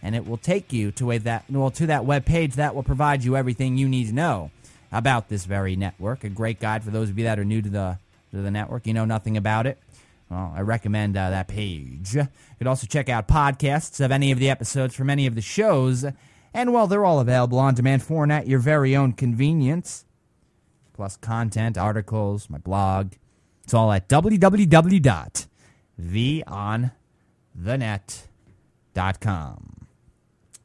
and it will take you to that web page that will provide you everything you need to know about this very network. A great guide for those of you that are new to the network. You know nothing about it. Well, I recommend that page. You could also check out podcasts of any of the episodes from any of the shows. And, well, they're all available on demand for and at your very own convenience. Plus content, articles, my blog. It's all at www.theonthenet.com.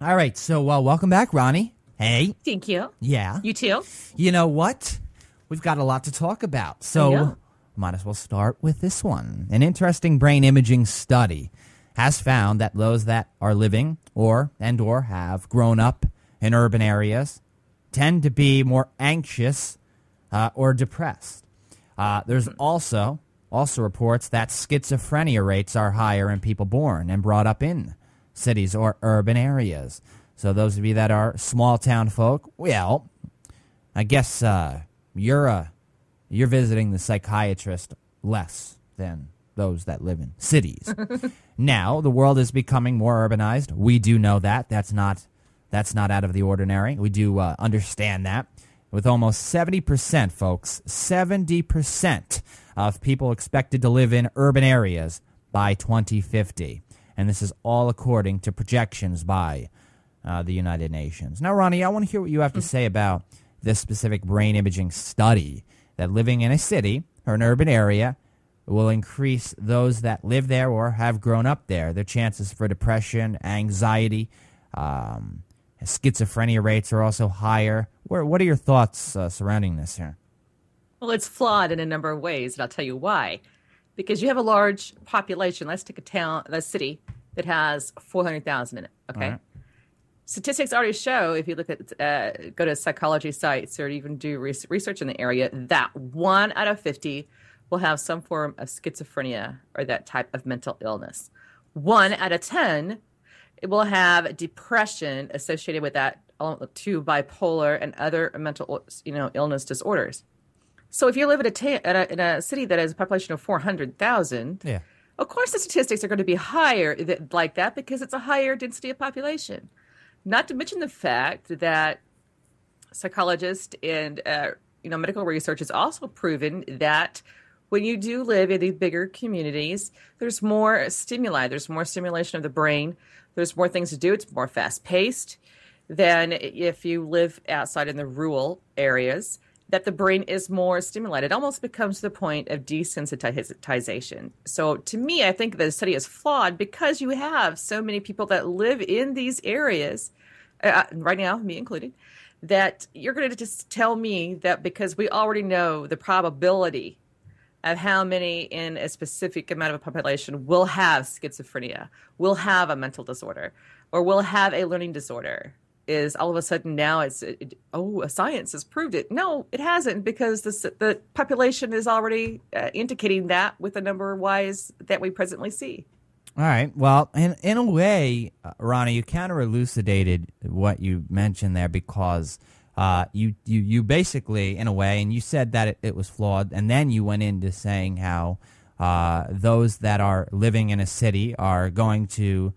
All right, so welcome back, Ronnie. Hey. Thank you. Yeah. You too. You know what? We've got a lot to talk about. I So know. might as well start with this one. An interesting brain imaging study has found that those that are living or have grown up in urban areas tend to be more anxious or depressed. There's also reports that schizophrenia rates are higher in people born and brought up in cities or urban areas. So those of you that are small town folk, well, I guess you're visiting the psychiatrist less than those that live in cities. Now, the world is becoming more urbanized. We do know that. That's not out of the ordinary. We do understand that. With almost 70%, folks, 70% of people expected to live in urban areas by 2050. And this is all according to projections by the United Nations. Now, Ronnie, I want to hear what you have to say about this specific brain imaging study that living in a city or an urban area will increase those that live there or have grown up there, their chances for depression, anxiety, schizophrenia rates are also higher. What are your thoughts surrounding this here? Well, it's flawed in a number of ways, and I'll tell you why. Because you have a large population. Let's take a city that has 400,000 in it. Okay. Right. Statistics already show, if you look at go to psychology sites or even do research in the area, that 1 out of 50 will have some form of schizophrenia or that type of mental illness. 1 out of 10 it will have depression associated with that, to bipolar and other mental illness disorders. So if you live in a city that has a population of 400,000, Yeah. of course the statistics are going to be higher like that because it's a higher density of population. Not to mention the fact that psychologists and medical research has also proven that when you do live in these bigger communities, there's more stimuli, there's more stimulation of the brain, there's more things to do, it's more fast-paced than if you live outside in the rural areas, that the brain is more stimulated. It almost becomes the point of desensitization. So to me, I think the study is flawed because you have so many people that live in these areas, right now, me included, that you're going to just tell me that because we already know the probability of how many in a specific amount of a population will have schizophrenia, will have a mental disorder, or will have a learning disorder, is all of a sudden now science has proved it. No, it hasn't, because the population is already indicating that with the number wise that we presently see. All right. Well, in a way, Ronnie, you counter elucidated what you mentioned there because you basically, in a way, and you said that it was flawed, and then you went into saying how those that are living in a city are going to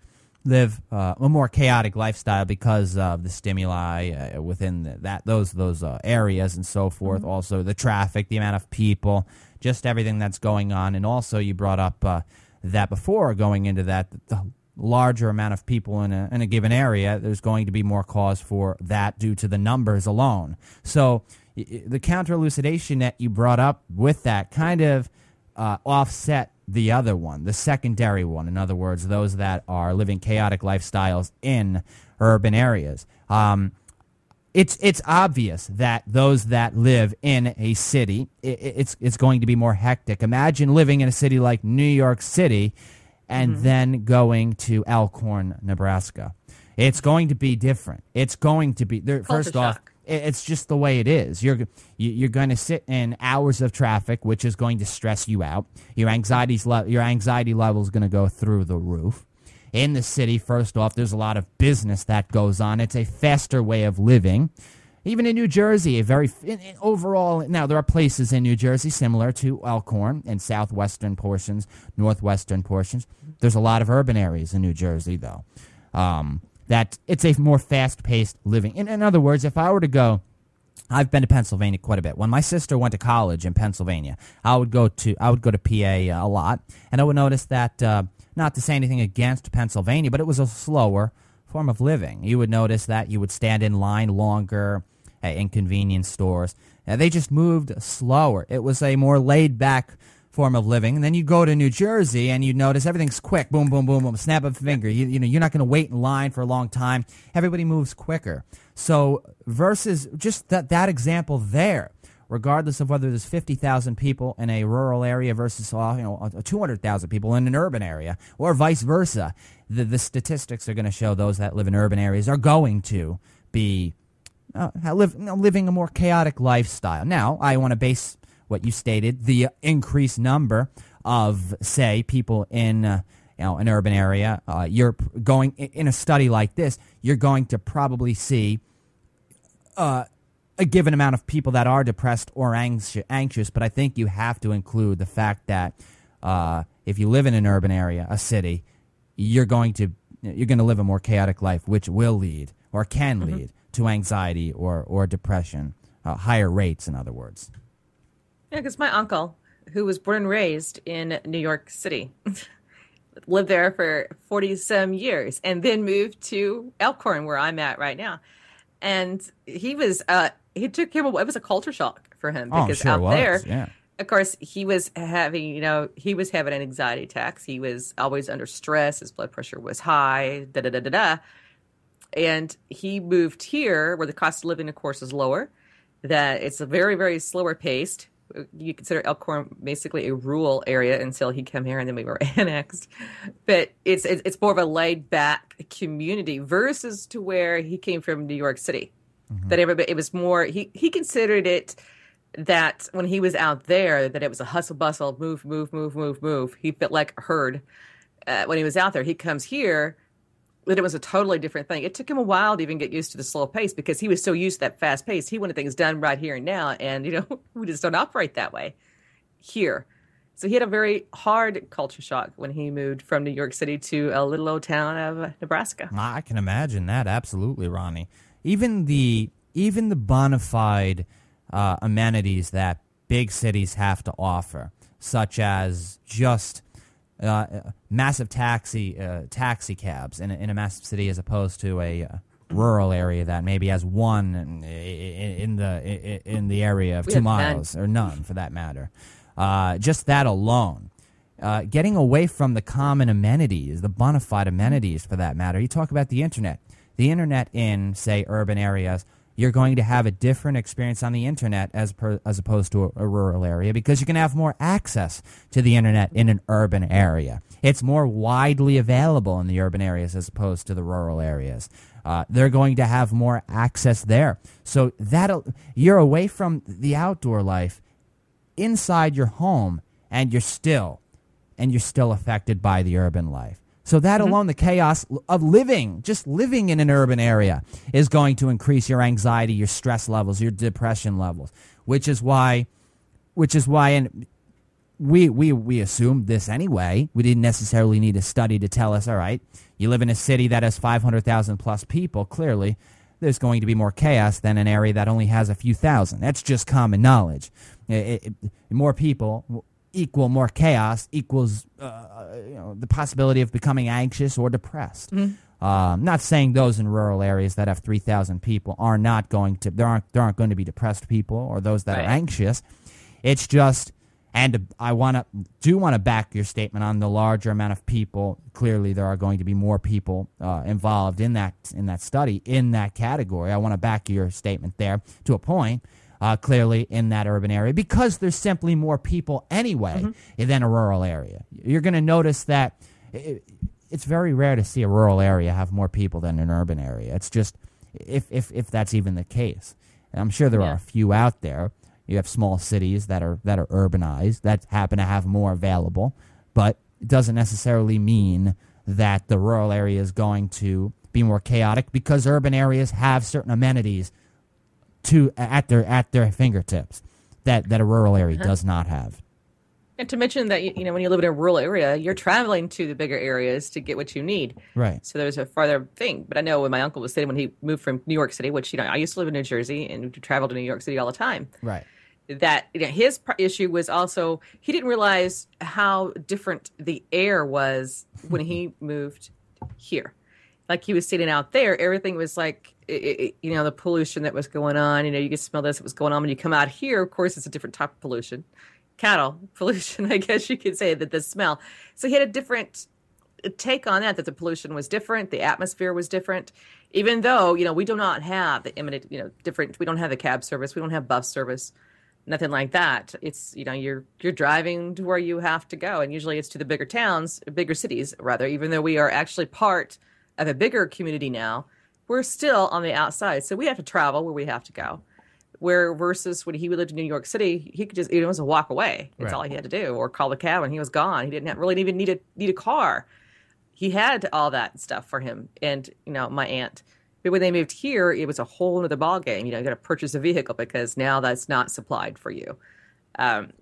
live a more chaotic lifestyle because of the stimuli within those areas and so forth. Mm-hmm. Also, the traffic, the amount of people, just everything that's going on, and also you brought up that before going into that, the larger amount of people in a given area, there's going to be more cause for that due to the numbers alone. So the counter elucidation that you brought up with that kind of offset the other one, the secondary one. In other words, those that are living chaotic lifestyles in urban areas. It's obvious that those that live in a city, it's going to be more hectic. Imagine living in a city like New York City and then going to Elkhorn, Nebraska. It's going to be different. It's going to be first off, it's just the way it is. You're going to sit in hours of traffic, which is going to stress you out. Your anxiety level is going to go through the roof. In the city, first off, there's a lot of business that goes on. It's a faster way of living. Even in New Jersey, overall, now there are places in New Jersey similar to Elkhorn and southwestern portions, northwestern portions. There's a lot of urban areas in New Jersey, though. That it's a more fast-paced living. In other words, if I were to go, I've been to Pennsylvania quite a bit. When my sister went to college in Pennsylvania, I would go to PA a lot, and I would notice that, not to say anything against Pennsylvania, but it was a slower form of living. You would notice that you would stand in line longer in convenience stores. They just moved slower. It was a more laid-back form of living. And then you go to New Jersey and you notice everything's quick. Boom, boom, boom, boom. Snap of a finger. You know, you're not going to wait in line for a long time. Everybody moves quicker. So versus just that example there, regardless of whether there's 50,000 people in a rural area versus 200,000 people in an urban area, or vice versa, the statistics are going to show those that live in urban areas are going to be living a more chaotic lifestyle. Now, I want to base what you stated, the increased number of, say, people in an urban area. You're going in a study like this, you're going to probably see a given amount of people that are depressed or anxious, but I think you have to include the fact that if you live in an urban area, a city, you're going to live a more chaotic life, which will lead or can lead to anxiety or depression, higher rates, in other words. Yeah, because my uncle, who was born and raised in New York City, lived there for 40-some years and then moved to Elkhorn, where I'm at right now. And it was a culture shock for him because there, of course, he was having an anxiety attacks. He was always under stress. His blood pressure was high, And he moved here where the cost of living, of course, is lower, that it's a very, very slower paced. You consider Elkhorn basically a rural area until he came here and then we were annexed. But it's more of a laid back community versus to where he came from, New York City. That it was more, he considered it that when he was out there, that it was a hustle bustle, move. He felt like a herd when he was out there. He comes here, that it was a totally different thing. It took him a while to even get used to the slow pace because he was so used to that fast pace. He wanted things done right here and now. And, we just don't operate that way here. So he had a very hard culture shock when he moved from New York City to a little old town of Nebraska. I can imagine that. Absolutely, Ronnie. Even the bona fide amenities that big cities have to offer, such as just massive taxi cabs in a massive city as opposed to a rural area that maybe has one in the area of 2 miles or none for that matter. Just that alone, getting away from the common amenities, the bona fide amenities for that matter. You talk about the internet. The internet in, say, urban areas, you're going to have a different experience on the internet as opposed to a rural area because you can have more access to the internet in an urban area. It's more widely available in the urban areas as opposed to the rural areas. They're going to have more access there. So you're away from the outdoor life inside your home, and you're still affected by the urban life. So that alone, the chaos of just living in an urban area is going to increase your anxiety, your stress levels, your depression levels, which is why, and we assumed this anyway. We didn't necessarily need a study to tell us, all right, you live in a city that has 500,000 plus people, clearly there's going to be more chaos than an area that only has a few thousand. That's just common knowledge. More people equal more chaos equals the possibility of becoming anxious or depressed. Not saying those in rural areas that have 3,000 people aren't going to be depressed people or those that are anxious. It's just, and I want to back your statement on the larger amount of people. Clearly, there are going to be more people involved in that study in that category. I want to back your statement there to a point. Clearly in that urban area because there's simply more people anyway than a rural area. You're going to notice that it's very rare to see a rural area have more people than an urban area. It's just if that's even the case. And I'm sure there are a few out there. You have small cities that are urbanized that happen to have more available, but it doesn't necessarily mean that the rural area is going to be more chaotic because urban areas have certain amenities at their fingertips that a rural area does not have. And to mention that when you live in a rural area, you're traveling to the bigger areas to get what you need. Right. So there's a farther thing. But I know when my uncle was saying when he moved from New York City, which I used to live in New Jersey and travel to New York City all the time. Right. That his issue was also he didn't realize how different the air was when he moved here. Like he was sitting out there, everything was like, the pollution that was going on. You could smell this, it was going on. When you come out here, of course, it's a different type of pollution. cattle pollution, I guess you could say, that the smell. So he had a different take on that the pollution was different, the atmosphere was different, even though, we do not have the imminent, different, we don't have the cab service, we don't have bus service, nothing like that. It's, you're driving to where you have to go. And usually it's to the bigger towns, bigger cities, rather, even though we are actually part of a bigger community now, we're still on the outside. So we have to travel where we have to go. Where versus when he lived in New York City, he could just, it was a walk away. That's all he had to do, or call the cab and he was gone. He didn't really even need a car. He had all that stuff for him. And, my aunt, but when they moved here, it was a whole other ballgame. You got to purchase a vehicle because now that's not supplied for you.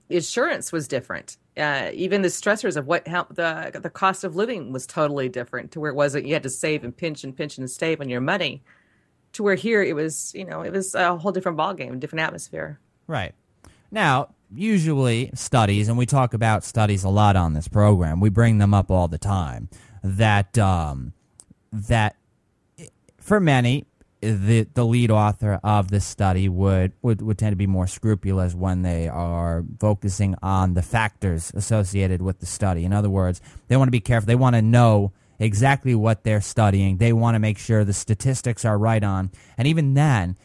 Insurance was different. Even the stressors of the cost of living was totally different, to where it wasn't, you had to save and pinch and save on your money, to where here it was, it was a whole different ballgame, different atmosphere. Right. Now, usually studies, and we talk about studies a lot on this program, we bring them up all the time, that for many, the lead author of this study would tend to be more scrupulous when they are focusing on the factors associated with the study. In other words, they want to be careful. They want to know exactly what they're studying. They want to make sure the statistics are right on. And even then,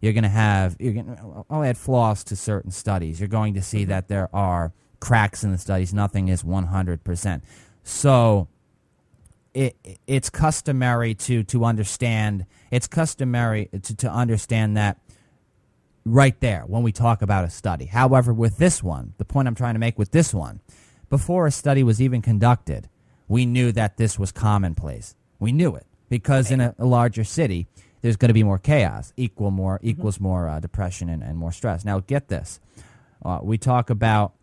you're going to I'll add flaws to certain studies. You're going to see that there are cracks in the studies. Nothing is 100%. So it's customary to understand. It's customary to understand that right there when we talk about a study. However, with this one, the point I'm trying to make with this one, before a study was even conducted, we knew that this was commonplace. We knew it because in a larger city, there's going to be more chaos, equals more depression and more stress. Now, get this. We talk about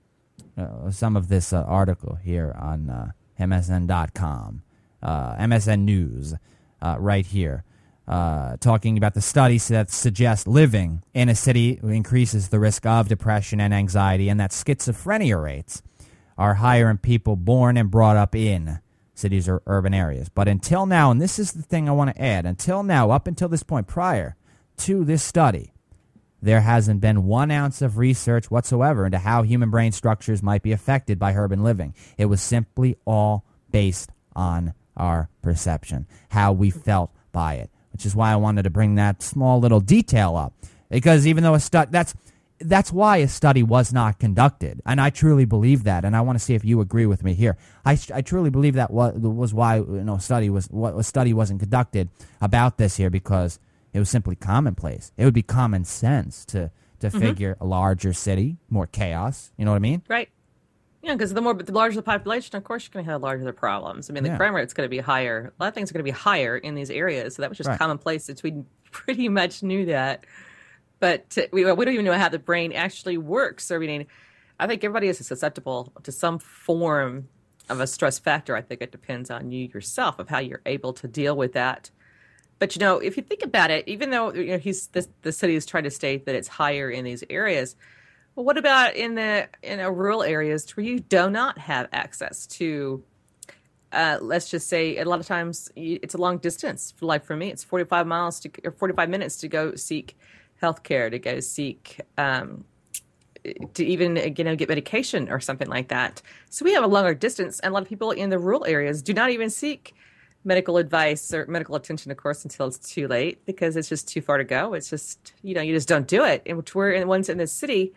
some of this article here on MSN.com, MSN News, right here, talking about the studies that suggest living in a city increases the risk of depression and anxiety, and that schizophrenia rates are higher in people born and brought up in cities or urban areas. But until now, and this is the thing I want to add, until now, up until this point, prior to this study, there hasn't been 1 ounce of research whatsoever into how human brain structures might be affected by urban living. It was simply all based on our perception, how we felt by it, which is why I wanted to bring that small little detail up. Because even though that's why a study was not conducted, and I truly believe that, and I want to see if you agree with me here. I truly believe that was why a study wasn't conducted about this here, because it was simply commonplace. It would be common sense to figure a larger city, more chaos. You know what I mean? Right. Yeah, because the larger the population, of course, you're going to have larger the problems. I mean, the crime rate's going to be higher. A lot of things are going to be higher in these areas. So that was just commonplace. We pretty much knew that. But we don't even know how the brain actually works. So, I mean, I think everybody is susceptible to some form of a stress factor. I think it depends on you yourself of how you're able to deal with that. But, if you think about it, even though the city is trying to state that it's higher in these areas, well, what about in rural areas where you do not have access to, let's just say, a lot of times it's a long distance. Like for me, it's 45 minutes to go seek healthcare, to go seek, to even get medication or something like that. So we have a longer distance, and a lot of people in the rural areas do not even seek medical advice or medical attention, of course, until it's too late, because it's just too far to go. It's just, you just don't do it. And which we're in ones in the city,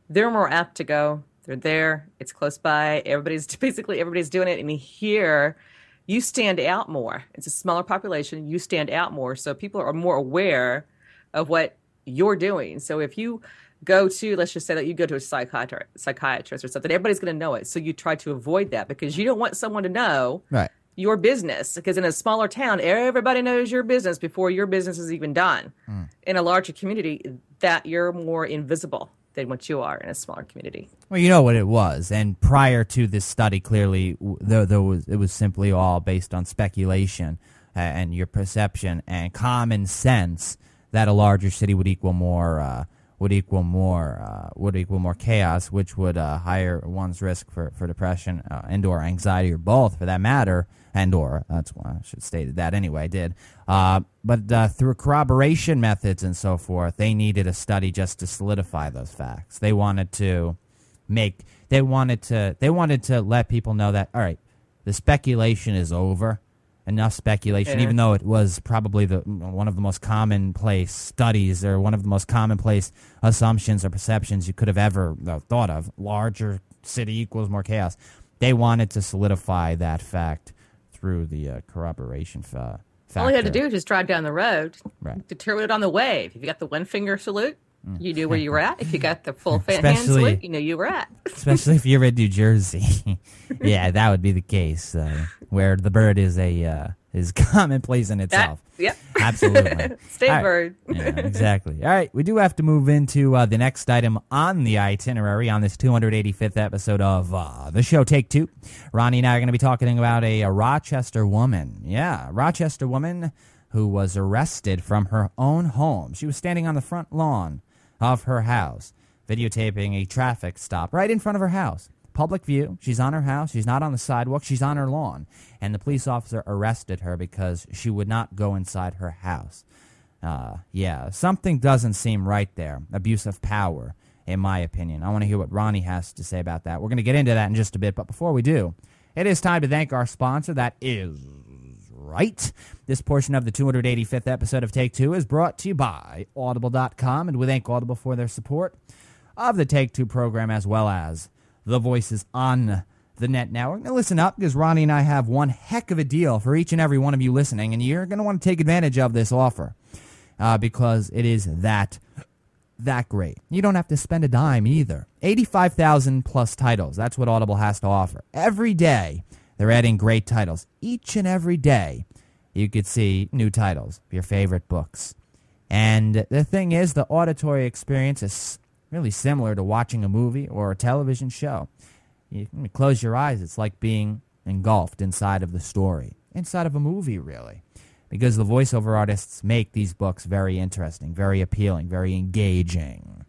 they're more apt to go. They're there. It's close by. Everybody's doing it. And here, you stand out more. It's a smaller population. You stand out more. So people are more aware of what you're doing. So if you go to, let's just say that you go to a psychiatrist or something, everybody's going to know it. So you try to avoid that because you don't want someone to know your business. Because in a smaller town, everybody knows your business before your business is even done. In a larger community, that you're more invisible than what you are in a smaller community. Well, you know what it was, and prior to this study, clearly, it was simply all based on speculation and your perception and common sense that a larger city would equal more chaos, which would higher one's risk for depression and/or anxiety, or both, for that matter, and/or that's why I should have stated that anyway. I did, but through corroboration methods and so forth, they needed a study just to solidify those facts. They wanted to They wanted to let people know that, all right, the speculation is over. Enough speculation, even though it was probably one of the most commonplace studies or one of the most commonplace assumptions or perceptions you could have ever thought of. Larger city equals more chaos. They wanted to solidify that fact through the corroboration factor. All you had to do was just drive down the road, right? Determine it on the wave. If you got the one finger salute, you knew where you were at. If you got the full hand salute, you knew you were at. Especially if you're in New Jersey. Yeah, that would be the case, where the bird is commonplace in itself. Yep. Absolutely. State bird. Yeah, exactly. All right, we do have to move into the next item on the itinerary on this 285th episode of the show Take Two. Ronnie and I are going to be talking about a Rochester woman. Yeah, Rochester woman who was arrested from her own home. She was standing on the front lawn of her house, videotaping a traffic stop right in front of her house. Public view. She's on her house. She's not on the sidewalk. She's on her lawn. And the police officer arrested her because she would not go inside her house. Yeah, something doesn't seem right there. Abuse of power, in my opinion. I want to hear what Ronnie has to say about that. We're going to get into that in just a bit. But before we do, it is time to thank our sponsor. That is right. This portion of the 285th episode of Take Two is brought to you by Audible.com, and we thank Audible for their support of the Take Two program as well as the Voices on the Net Network. Now listen up, because Ronnie and I have one heck of a deal for each and every one of you listening, and you're going to want to take advantage of this offer because it is that great. You don't have to spend a dime either. 85,000 plus titles. That's what Audible has to offer. Every day, they're adding great titles. Each and every day, you could see new titles of your favorite books. And the thing is, the auditory experience is really similar to watching a movie or a television show. You close your eyes, it's like being engulfed inside of the story, inside of a movie, really, because the voiceover artists make these books very interesting, very appealing, very engaging.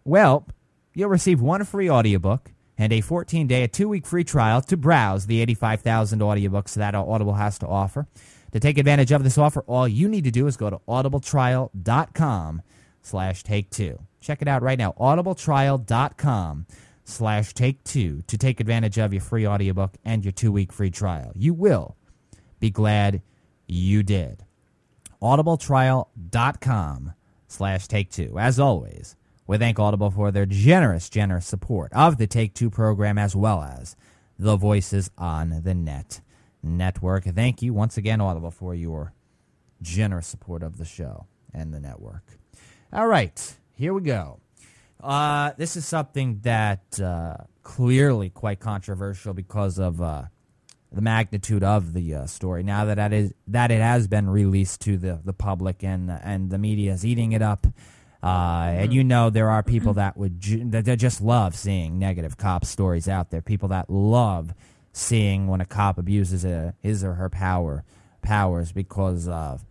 Well, you'll receive one free audiobook and a 14-day, a 2-week free trial to browse the 85,000 audiobooks that Audible has to offer. To take advantage of this offer, all you need to do is go to audibletrial.com/take2. Check it out right now, audibletrial.com/take2 to take advantage of your free audiobook and your 2-week free trial. You will be glad you did. audibletrial.com/take2. As always, we thank Audible for their generous support of the Take Two program as well as the Voices on the Net network. Thank you once again, Audible, for your generous support of the show and the network. All right, here we go. This is something that clearly quite controversial because of the magnitude of the story. Now that it has been released to the public and the media is eating it up. And you know there are people that that just love seeing negative cop stories out there. People that love seeing when a cop abuses his or her powers because of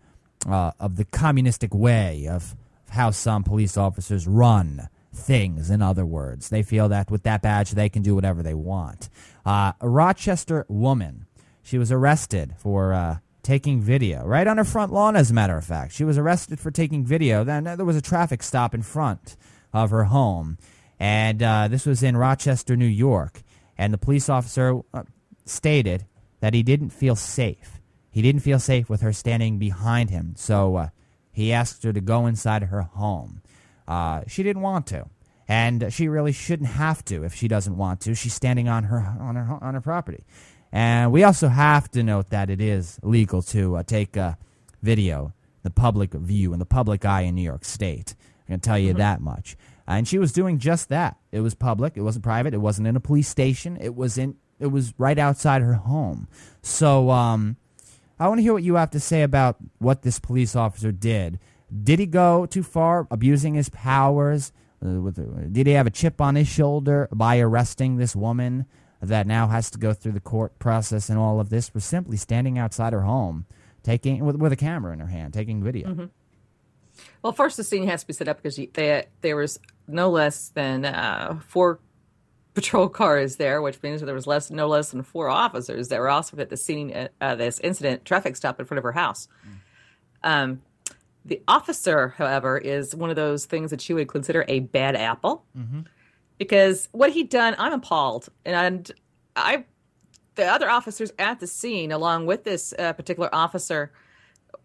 the communistic way of how some police officers run things. In other words, they feel that with that badge they can do whatever they want. A Rochester woman, she was arrested for taking video right on her front lawn, as a matter of fact. She was arrested for taking video. Then there was a traffic stop in front of her home, and this was in Rochester, New York, and the police officer stated that he didn't feel safe. He didn't feel safe with her standing behind him, so he asked her to go inside her home. She didn't want to, and she really shouldn't have to if she doesn't want to. She's standing on her property. And we also have to note that it is legal to take video, the public view, and the public eye in New York State. I can tell you that much. And she was doing just that. It was public. It wasn't private. It wasn't in a police station. It was right outside her home. So I want to hear what you have to say about what this police officer did. Did he go too far, abusing his powers? Did he have a chip on his shoulder by arresting this woman that now has to go through the court process and all of this for simply standing outside her home, taking with a camera in her hand, taking video? Well, first the scene has to be set up because there was no less than 4 patrol cars there, which means there was no less than 4 officers that were also at the scene of this incident, traffic stop in front of her house. The officer, however, is one of those things that you would consider a bad apple. because what he'd done, I'm appalled. And the other officers at the scene, along with this particular officer,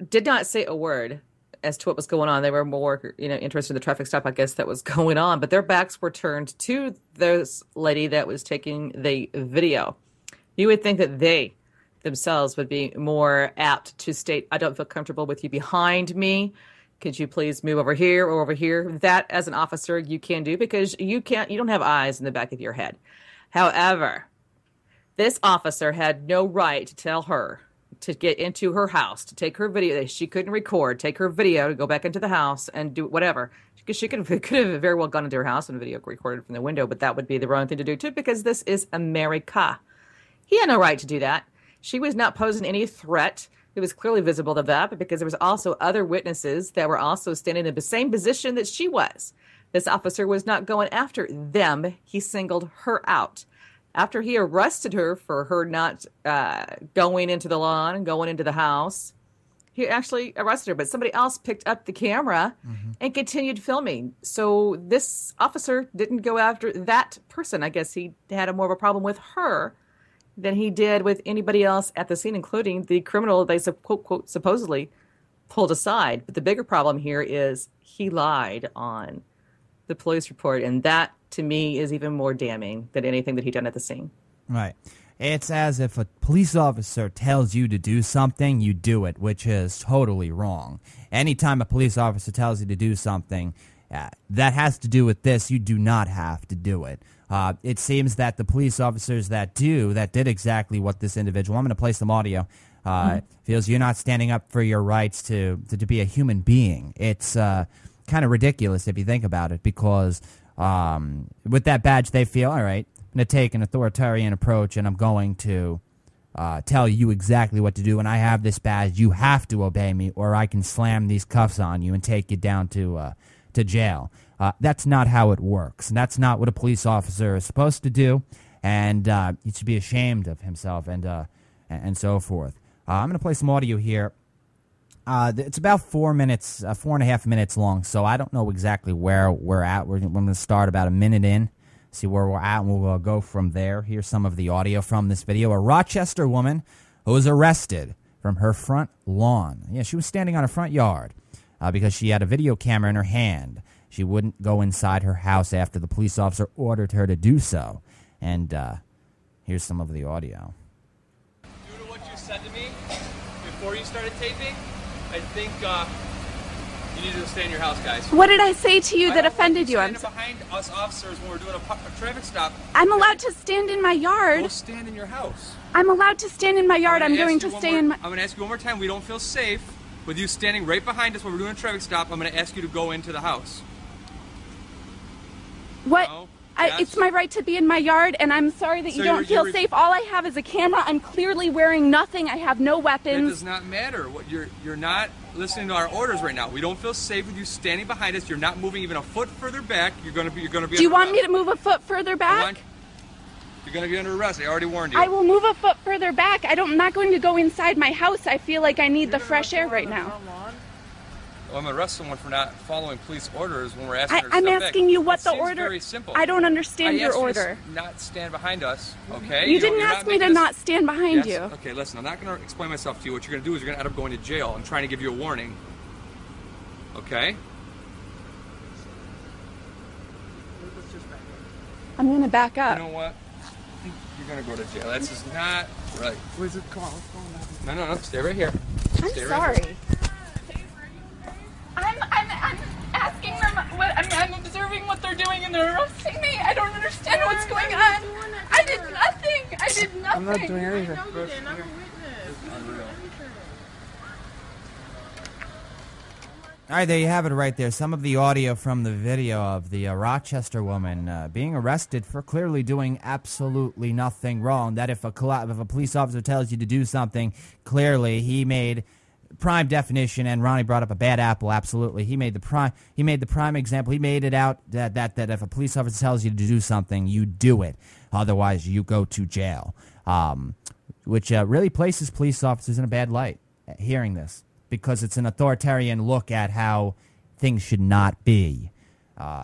did not say a word as to what was going on. They were more, interested in the traffic stop, I guess, that was going on. But their backs were turned to this lady that was taking the video. You would think that they themselves would be more apt to state, I don't feel comfortable with you behind me. Could you please move over here or over here? That, as an officer, you can do because you don't have eyes in the back of your head. However, this officer had no right to tell her to get into her house, to take her video. She couldn't record, take her video to go back into the house and do whatever. Because she could have very well gone into her house and video recorded from the window, but that would be the wrong thing to do too, because this is America. He had no right to do that. She was not posing any threat. It was clearly visible to that, but because there was also other witnesses that were also standing in the same position that she was. This officer was not going after them. He singled her out. After he arrested her for her not going into the lawn and going into the house, he actually arrested her. But somebody else picked up the camera and continued filming. So this officer didn't go after that person. I guess he had more of a problem with her than he did with anybody else at the scene, including the criminal they quote, supposedly pulled aside. But the bigger problem here is he lied on the police report, and that, to me, is even more damning than anything that he done at the scene. Right. It's as if a police officer tells you to do something, you do it, which is totally wrong. Anytime a police officer tells you to do something that has to do with this, you do not have to do it. It seems that the police officers that did exactly what this individual, I'm going to play some audio, feels you're not standing up for your rights to be a human being. It's kind of ridiculous if you think about it, because with that badge they feel, all right, I'm going to take an authoritarian approach and I'm going to tell you exactly what to do, and I have this badge, you have to obey me or I can slam these cuffs on you and take you down to jail. That's not how it works, and that's not what a police officer is supposed to do, and he should be ashamed of himself and so forth. I'm going to play some audio here. It's about 4 minutes, 4.5 minutes long, so I don't know exactly where we're at. We're going to start about a minute in, see where we're at, and we'll go from there. Here's some of the audio from this video. A Rochester woman who was arrested from her front lawn. Yeah, she was standing on her front yard because she had a video camera in her hand. She wouldn't go inside her house after the police officer ordered her to do so. And here's some of the audio. Due to what you said to me before you started taping, I think you need to stay in your house, guys. What did I say to you that offended you? I'm behind us officers when we're doing a traffic stop. I'm allowed to stand in my yard. Go stand in your house. I'm allowed to stand in my yard. I'm going to stay in my... I'm going to ask you one more time. We don't feel safe with you standing right behind us when we're doing a traffic stop. I'm going to ask you to go into the house. What? No? It's my right to be in my yard, and I'm sorry that you don't feel safe. All I have is a camera. I'm clearly wearing nothing. I have no weapons. It does not matter. What you're not listening to our orders right now. We don't feel safe with you standing behind us. You're not moving even a foot further back. You're going to be. Do you want me to move a foot further back? You're going to be under arrest. I already warned you. I will move a foot further back. I'm not going to go inside my house. I feel like I need the fresh air right now. Well, I'm going to arrest someone for not following police orders when we're asking her to I'm step asking back. you what the Seems order... very simple. I don't understand your order. You to not stand behind us, okay? You didn't ask me to not stand behind you. Okay, listen, I'm not going to explain myself to you. What you're going to do is you're going to end up going to jail. I'm trying to give you a warning. Okay? I'm going to back up. You know what? You're going to go to jail. That's just not right. Where's the car? What's going on? No. Stay right here. I'm Stay sorry. Right here. I'm asking them I'm observing what they're doing and they're arresting me. I don't understand what's going on. I did nothing. I'm not doing anything. I know you didn't. I'm a witness. All right, there you have it right there. Some of the audio from the video of the Rochester woman being arrested for clearly doing absolutely nothing wrong. That if a police officer tells you to do something, clearly he made prime definition, and Ronnie brought up a bad apple. Absolutely, he made the prime example. He made it out that if a police officer tells you to do something, you do it. Otherwise, you go to jail, which really places police officers in a bad light. Hearing this, because it's an authoritarian look at how things should not be.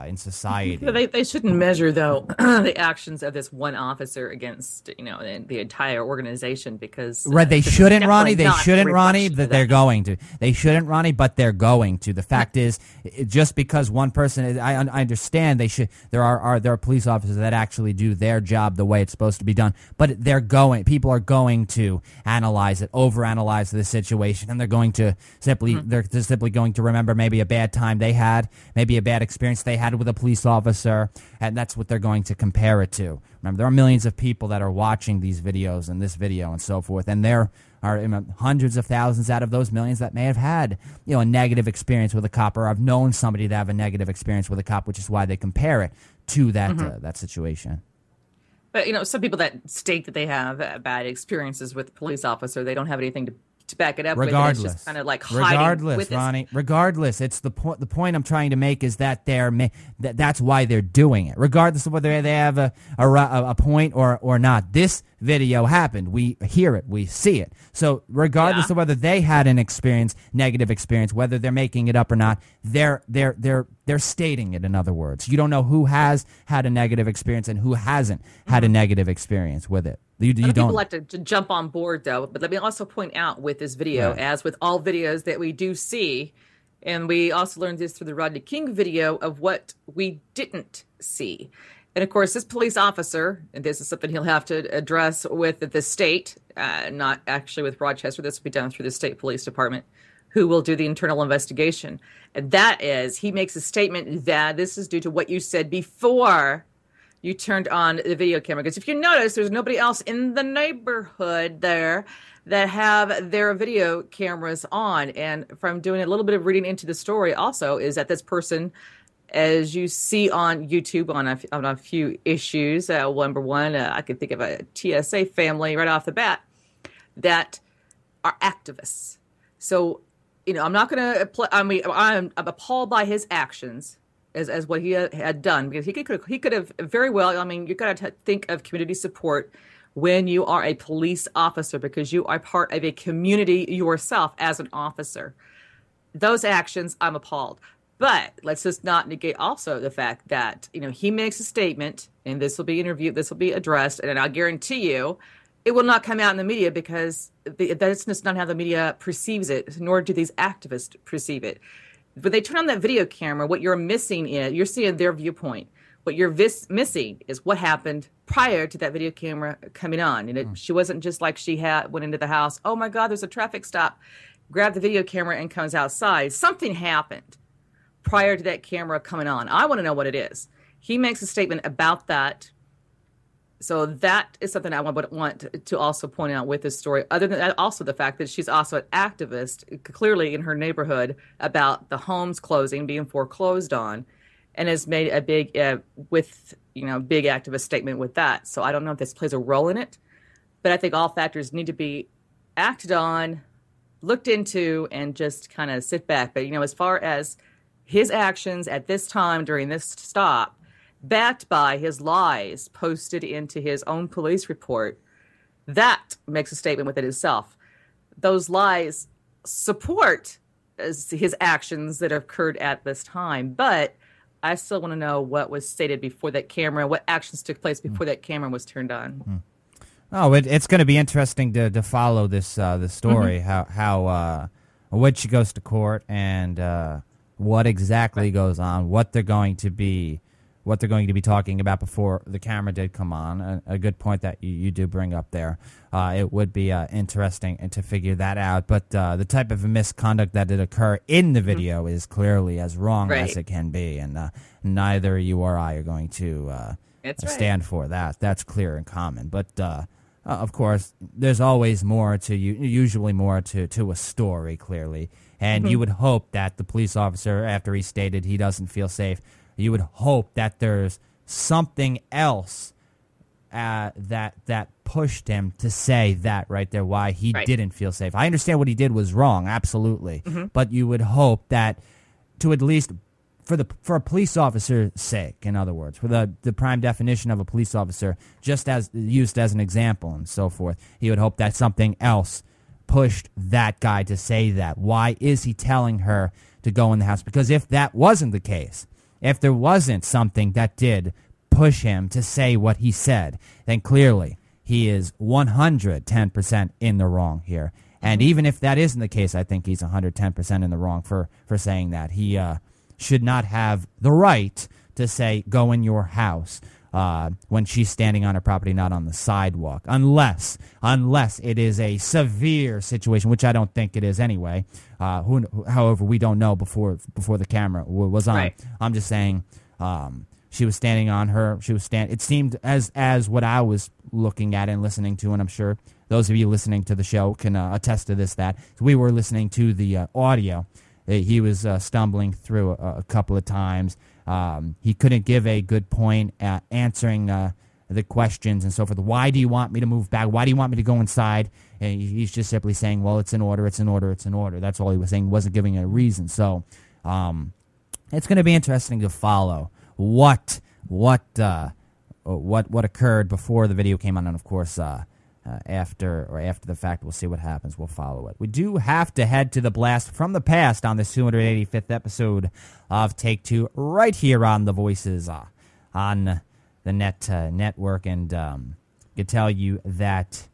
in society. They shouldn't measure, though, the actions of this one officer against, the entire organization, because right, they shouldn't, Ronnie. They shouldn't, Ronnie. That They're going to. They shouldn't, Ronnie. But they're going to. The fact is, just because one person, I understand they should. There are police officers that actually do their job the way it's supposed to be done. But people are going to analyze it, overanalyze the situation, and they're going to they're simply going to remember maybe a bad time they had, maybe a bad experience they had with a police officer, and that's what they're going to compare it to. Remember, there are millions of people that are watching these videos and this video and so forth, and there are hundreds of thousands out of those millions that may have had a negative experience with a cop, or have known somebody to have a negative experience with a cop, which is why they compare it to that that situation. But some people that state that they have bad experiences with a police officer, they don't have anything to back it up regardless. with. It's just kind of like hiding with Ronnie, regardless, it's the point. The point I'm trying to make is that that's why they're doing it, regardless of whether they have a point or not. This video happened. We hear it. We see it. So regardless of whether they had an negative experience, whether they're making it up or not, they're stating it. In other words, you don't know who has had a negative experience and who hasn't had a negative experience with it. You don't. People like to jump on board, though. But let me also point out with this video, as with all videos that we do see, and we also learned this through the Rodney King video, of what we didn't see. And, of course, this police officer, and this is something he'll have to address with the state, not actually with Rochester. This will be done through the state police department, who will do the internal investigation. And that is, he makes a statement that this is due to what you said before you turned on the video camera. Because if you notice, there's nobody else in the neighborhood there that have their video cameras on. And from doing a little bit of reading into the story also, is that this person, as you see on YouTube on a few issues, number one, I could think of a TSA family right off the bat that are activists. So, I'm not going to, I'm appalled by his actions as what he had done, because he could have very well, you got to think of community support when you are a police officer, because you are part of a community yourself as an officer. Those actions, I'm appalled. But let's just not negate also the fact that, he makes a statement, and this will be interviewed, this will be addressed, and I'll guarantee you it will not come out in the media, because that's just not how the media perceives it, nor do these activists perceive it. When they turn on that video camera, what you're missing is, you're seeing their viewpoint. What you're missing is what happened prior to that video camera coming on. And she wasn't just like went into the house, oh my God, there's a traffic stop, grabbed the video camera and comes outside. Something happened prior to that camera coming on. I want to know what it is. He makes a statement about that. So that is something I would want to also point out with this story. Other than that, also the fact that she's also an activist, clearly in her neighborhood, about the homes closing, being foreclosed on, and has made a big, big activist statement with that. So I don't know if this plays a role in it, but I think all factors need to be acted on, looked into, and just kind of sit back. But, as far as his actions at this time during this stop, backed by his lies posted into his own police report, that makes a statement within itself. Those lies support his actions that occurred at this time, but I still want to know what was stated before that camera, what actions took place before that camera was turned on. Oh, it's going to be interesting to follow this story, how when she goes to court, and what exactly goes on, what they're going to be talking about before the camera did come on. A good point that you do bring up there. It would be interesting to figure that out. But the type of misconduct that did occur in the video is clearly as wrong as it can be. And neither you or I are going to stand for that. That's clear and common. But, of course, there's always more to usually more to a story, clearly. And you would hope that the police officer, after he stated he doesn't feel safe, you would hope that there's something else that pushed him to say that right there, why he didn't feel safe. I understand what he did was wrong, absolutely. But you would hope that, to at least for a police officer's sake, in other words, for the prime definition of a police officer, just as used as an example and so forth, he would hope that something else pushed that guy to say that. Why is he telling her to go in the house? Because if that wasn't the case, if there wasn't something that did push him to say what he said, then clearly he is 110% in the wrong here. And even if that isn't the case, I think he's 110% in the wrong for saying that. He should not have the right to say, go in your house when she's standing on her property, not on the sidewalk, unless it is a severe situation, which I don't think it is anyway. However, we don't know before the camera was on. Right. I'm just saying she was standing on her. It seemed as what I was looking at and listening to, and I'm sure those of you listening to the show can attest to this, that we were listening to the audio. He was stumbling through a couple of times. He couldn't give a good point at answering the questions and so forth. Why do you want me to move back? Why do you want me to go inside? And he's just simply saying, well, it's an order, it's an order, it's an order. That's all he was saying. He wasn't giving a reason. So it's going to be interesting to follow what occurred before the video came on, and of course after the fact, we'll see what happens. We'll follow it. We do have to head to the blast from the past on this 285th episode of Take Two, right here on the Voices on the network, and can tell you that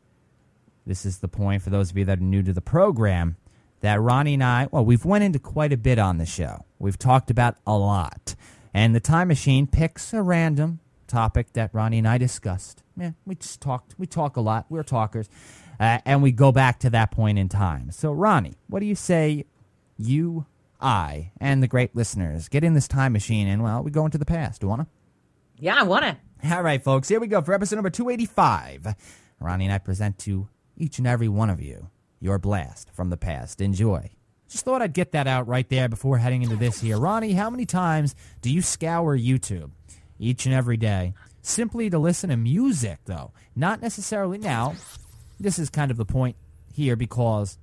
this is the point for those of you that are new to the program, that Ronnie and I, well, we've went into quite a bit on the show. We've talked about a lot, and the Time Machine picks a random topic that Ronnie and I discussed. Yeah, we just talked. We talk a lot. We're talkers. And we go back to that point in time. So, Ronnie, what do you say you, I, and the great listeners get in this time machine and, well, we go into the past? Do you want to? Yeah, I want to. All right, folks, here we go for episode number 285. Ronnie and I present to each and every one of you your blast from the past. Enjoy. Just thought I'd get that out right there before heading into this here. Ronnie, how many times do you scour YouTube? Each and every day, simply to listen to music, though. Not necessarily now. This is kind of the point here, because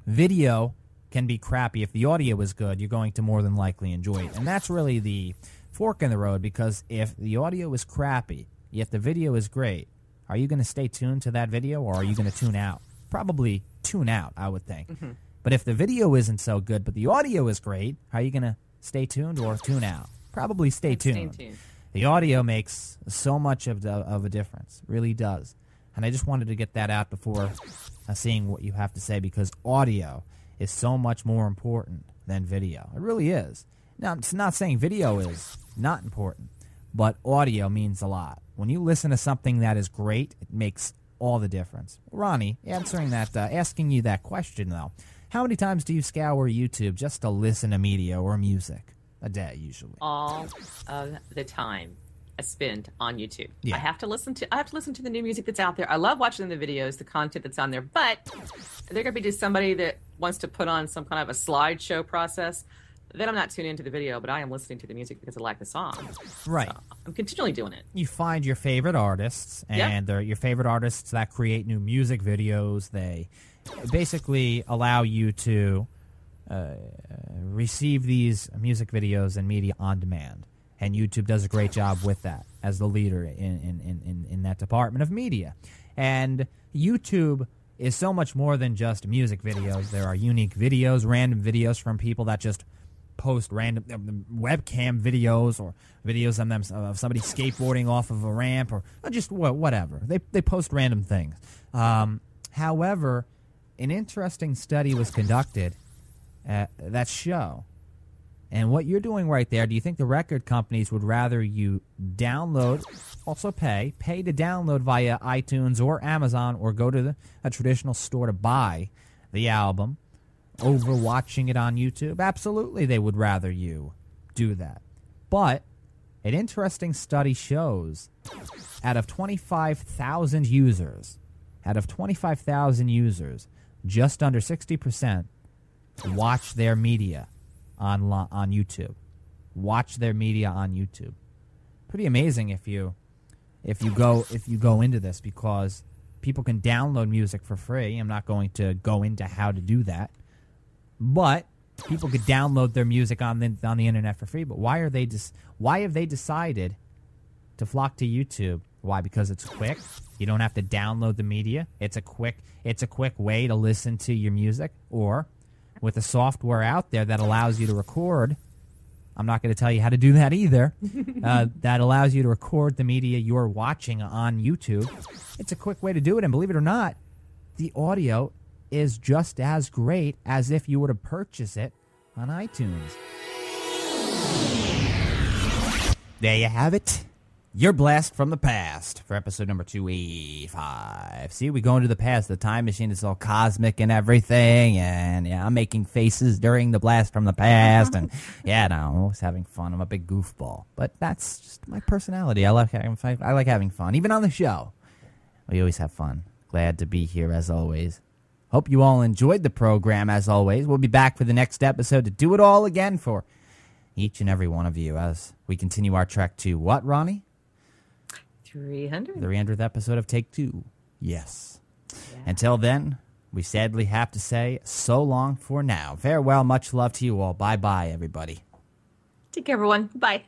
video can be crappy. If the audio is good, you're going to more than likely enjoy it. And that's really the fork in the road, because if the audio is crappy, yet the video is great, are you going to stay tuned to that video, or are you going to tune out? Probably tune out, I would think. Mm-hmm. But if the video isn't so good, but the audio is great, are you going to stay tuned or tune out? Probably stay tuned. The audio makes so much of a difference, really does. And I just wanted to get that out before seeing what you have to say, because audio is so much more important than video. It really is. Now, it's not saying video is not important, but audio means a lot. When you listen to something that is great, it makes all the difference. Ronnie, asking you that question, though, how many times do you scour YouTube just to listen to media or music? A day, usually. All of the time I spend on YouTube. Yeah. I have to listen to the new music that's out there. I love watching the videos, the content that's on there, but they're going to be just somebody that wants to put on some kind of a slideshow process. Then I'm not tuned into the video, but I am listening to the music because I like the song. Right. So I'm continually doing it. You find your favorite artists, and they're your favorite artists that create new music videos. They basically allow you to receive these music videos and media on demand, and YouTube does a great job with that as the leader in that department of media. And YouTube is so much more than just music videos. There are unique videos, random videos from people that just post random webcam videos, or videos of somebody skateboarding off of a ramp, or just whatever. They post random things. However, an interesting study was conducted that show. And what you're doing right there, do you think the record companies would rather you download, also pay to download via iTunes or Amazon, or go to a traditional store to buy the album, over watching it on YouTube? Absolutely, they would rather you do that. But an interesting study shows, out of 25,000 users, just under 60% watch their media on YouTube. Watch their media on YouTube. Pretty amazing if you go into this, because people can download music for free. I'm not going to go into how to do that, but people could download their music on the internet for free. But why have they decided to flock to YouTube? Why? Because it's quick. You don't have to download the media. It's a quick way to listen to your music, or with a software out there that allows you to record I'm not going to tell you how to do that either. That allows you to record the media you're watching on YouTube. It's a quick way to do it, and believe it or not, the audio is just as great as if you were to purchase it on iTunes. There you have it. Your blast from the past for episode number 285. See, we go into the past. The time machine is all cosmic and everything. And yeah, I'm making faces during the blast from the past. And yeah, no, I'm always having fun. I'm a big goofball. But that's just my personality. I like having fun. Even on the show, we always have fun. Glad to be here as always. Hope you all enjoyed the program as always. We'll be back for the next episode to do it all again for each and every one of you as we continue our trek to what, Ronnie? 300. The 300th episode of Take Two. Yes. Yeah. Until then, we sadly have to say so long for now. Farewell. Much love to you all. Bye-bye, everybody. Take care, everyone. Bye.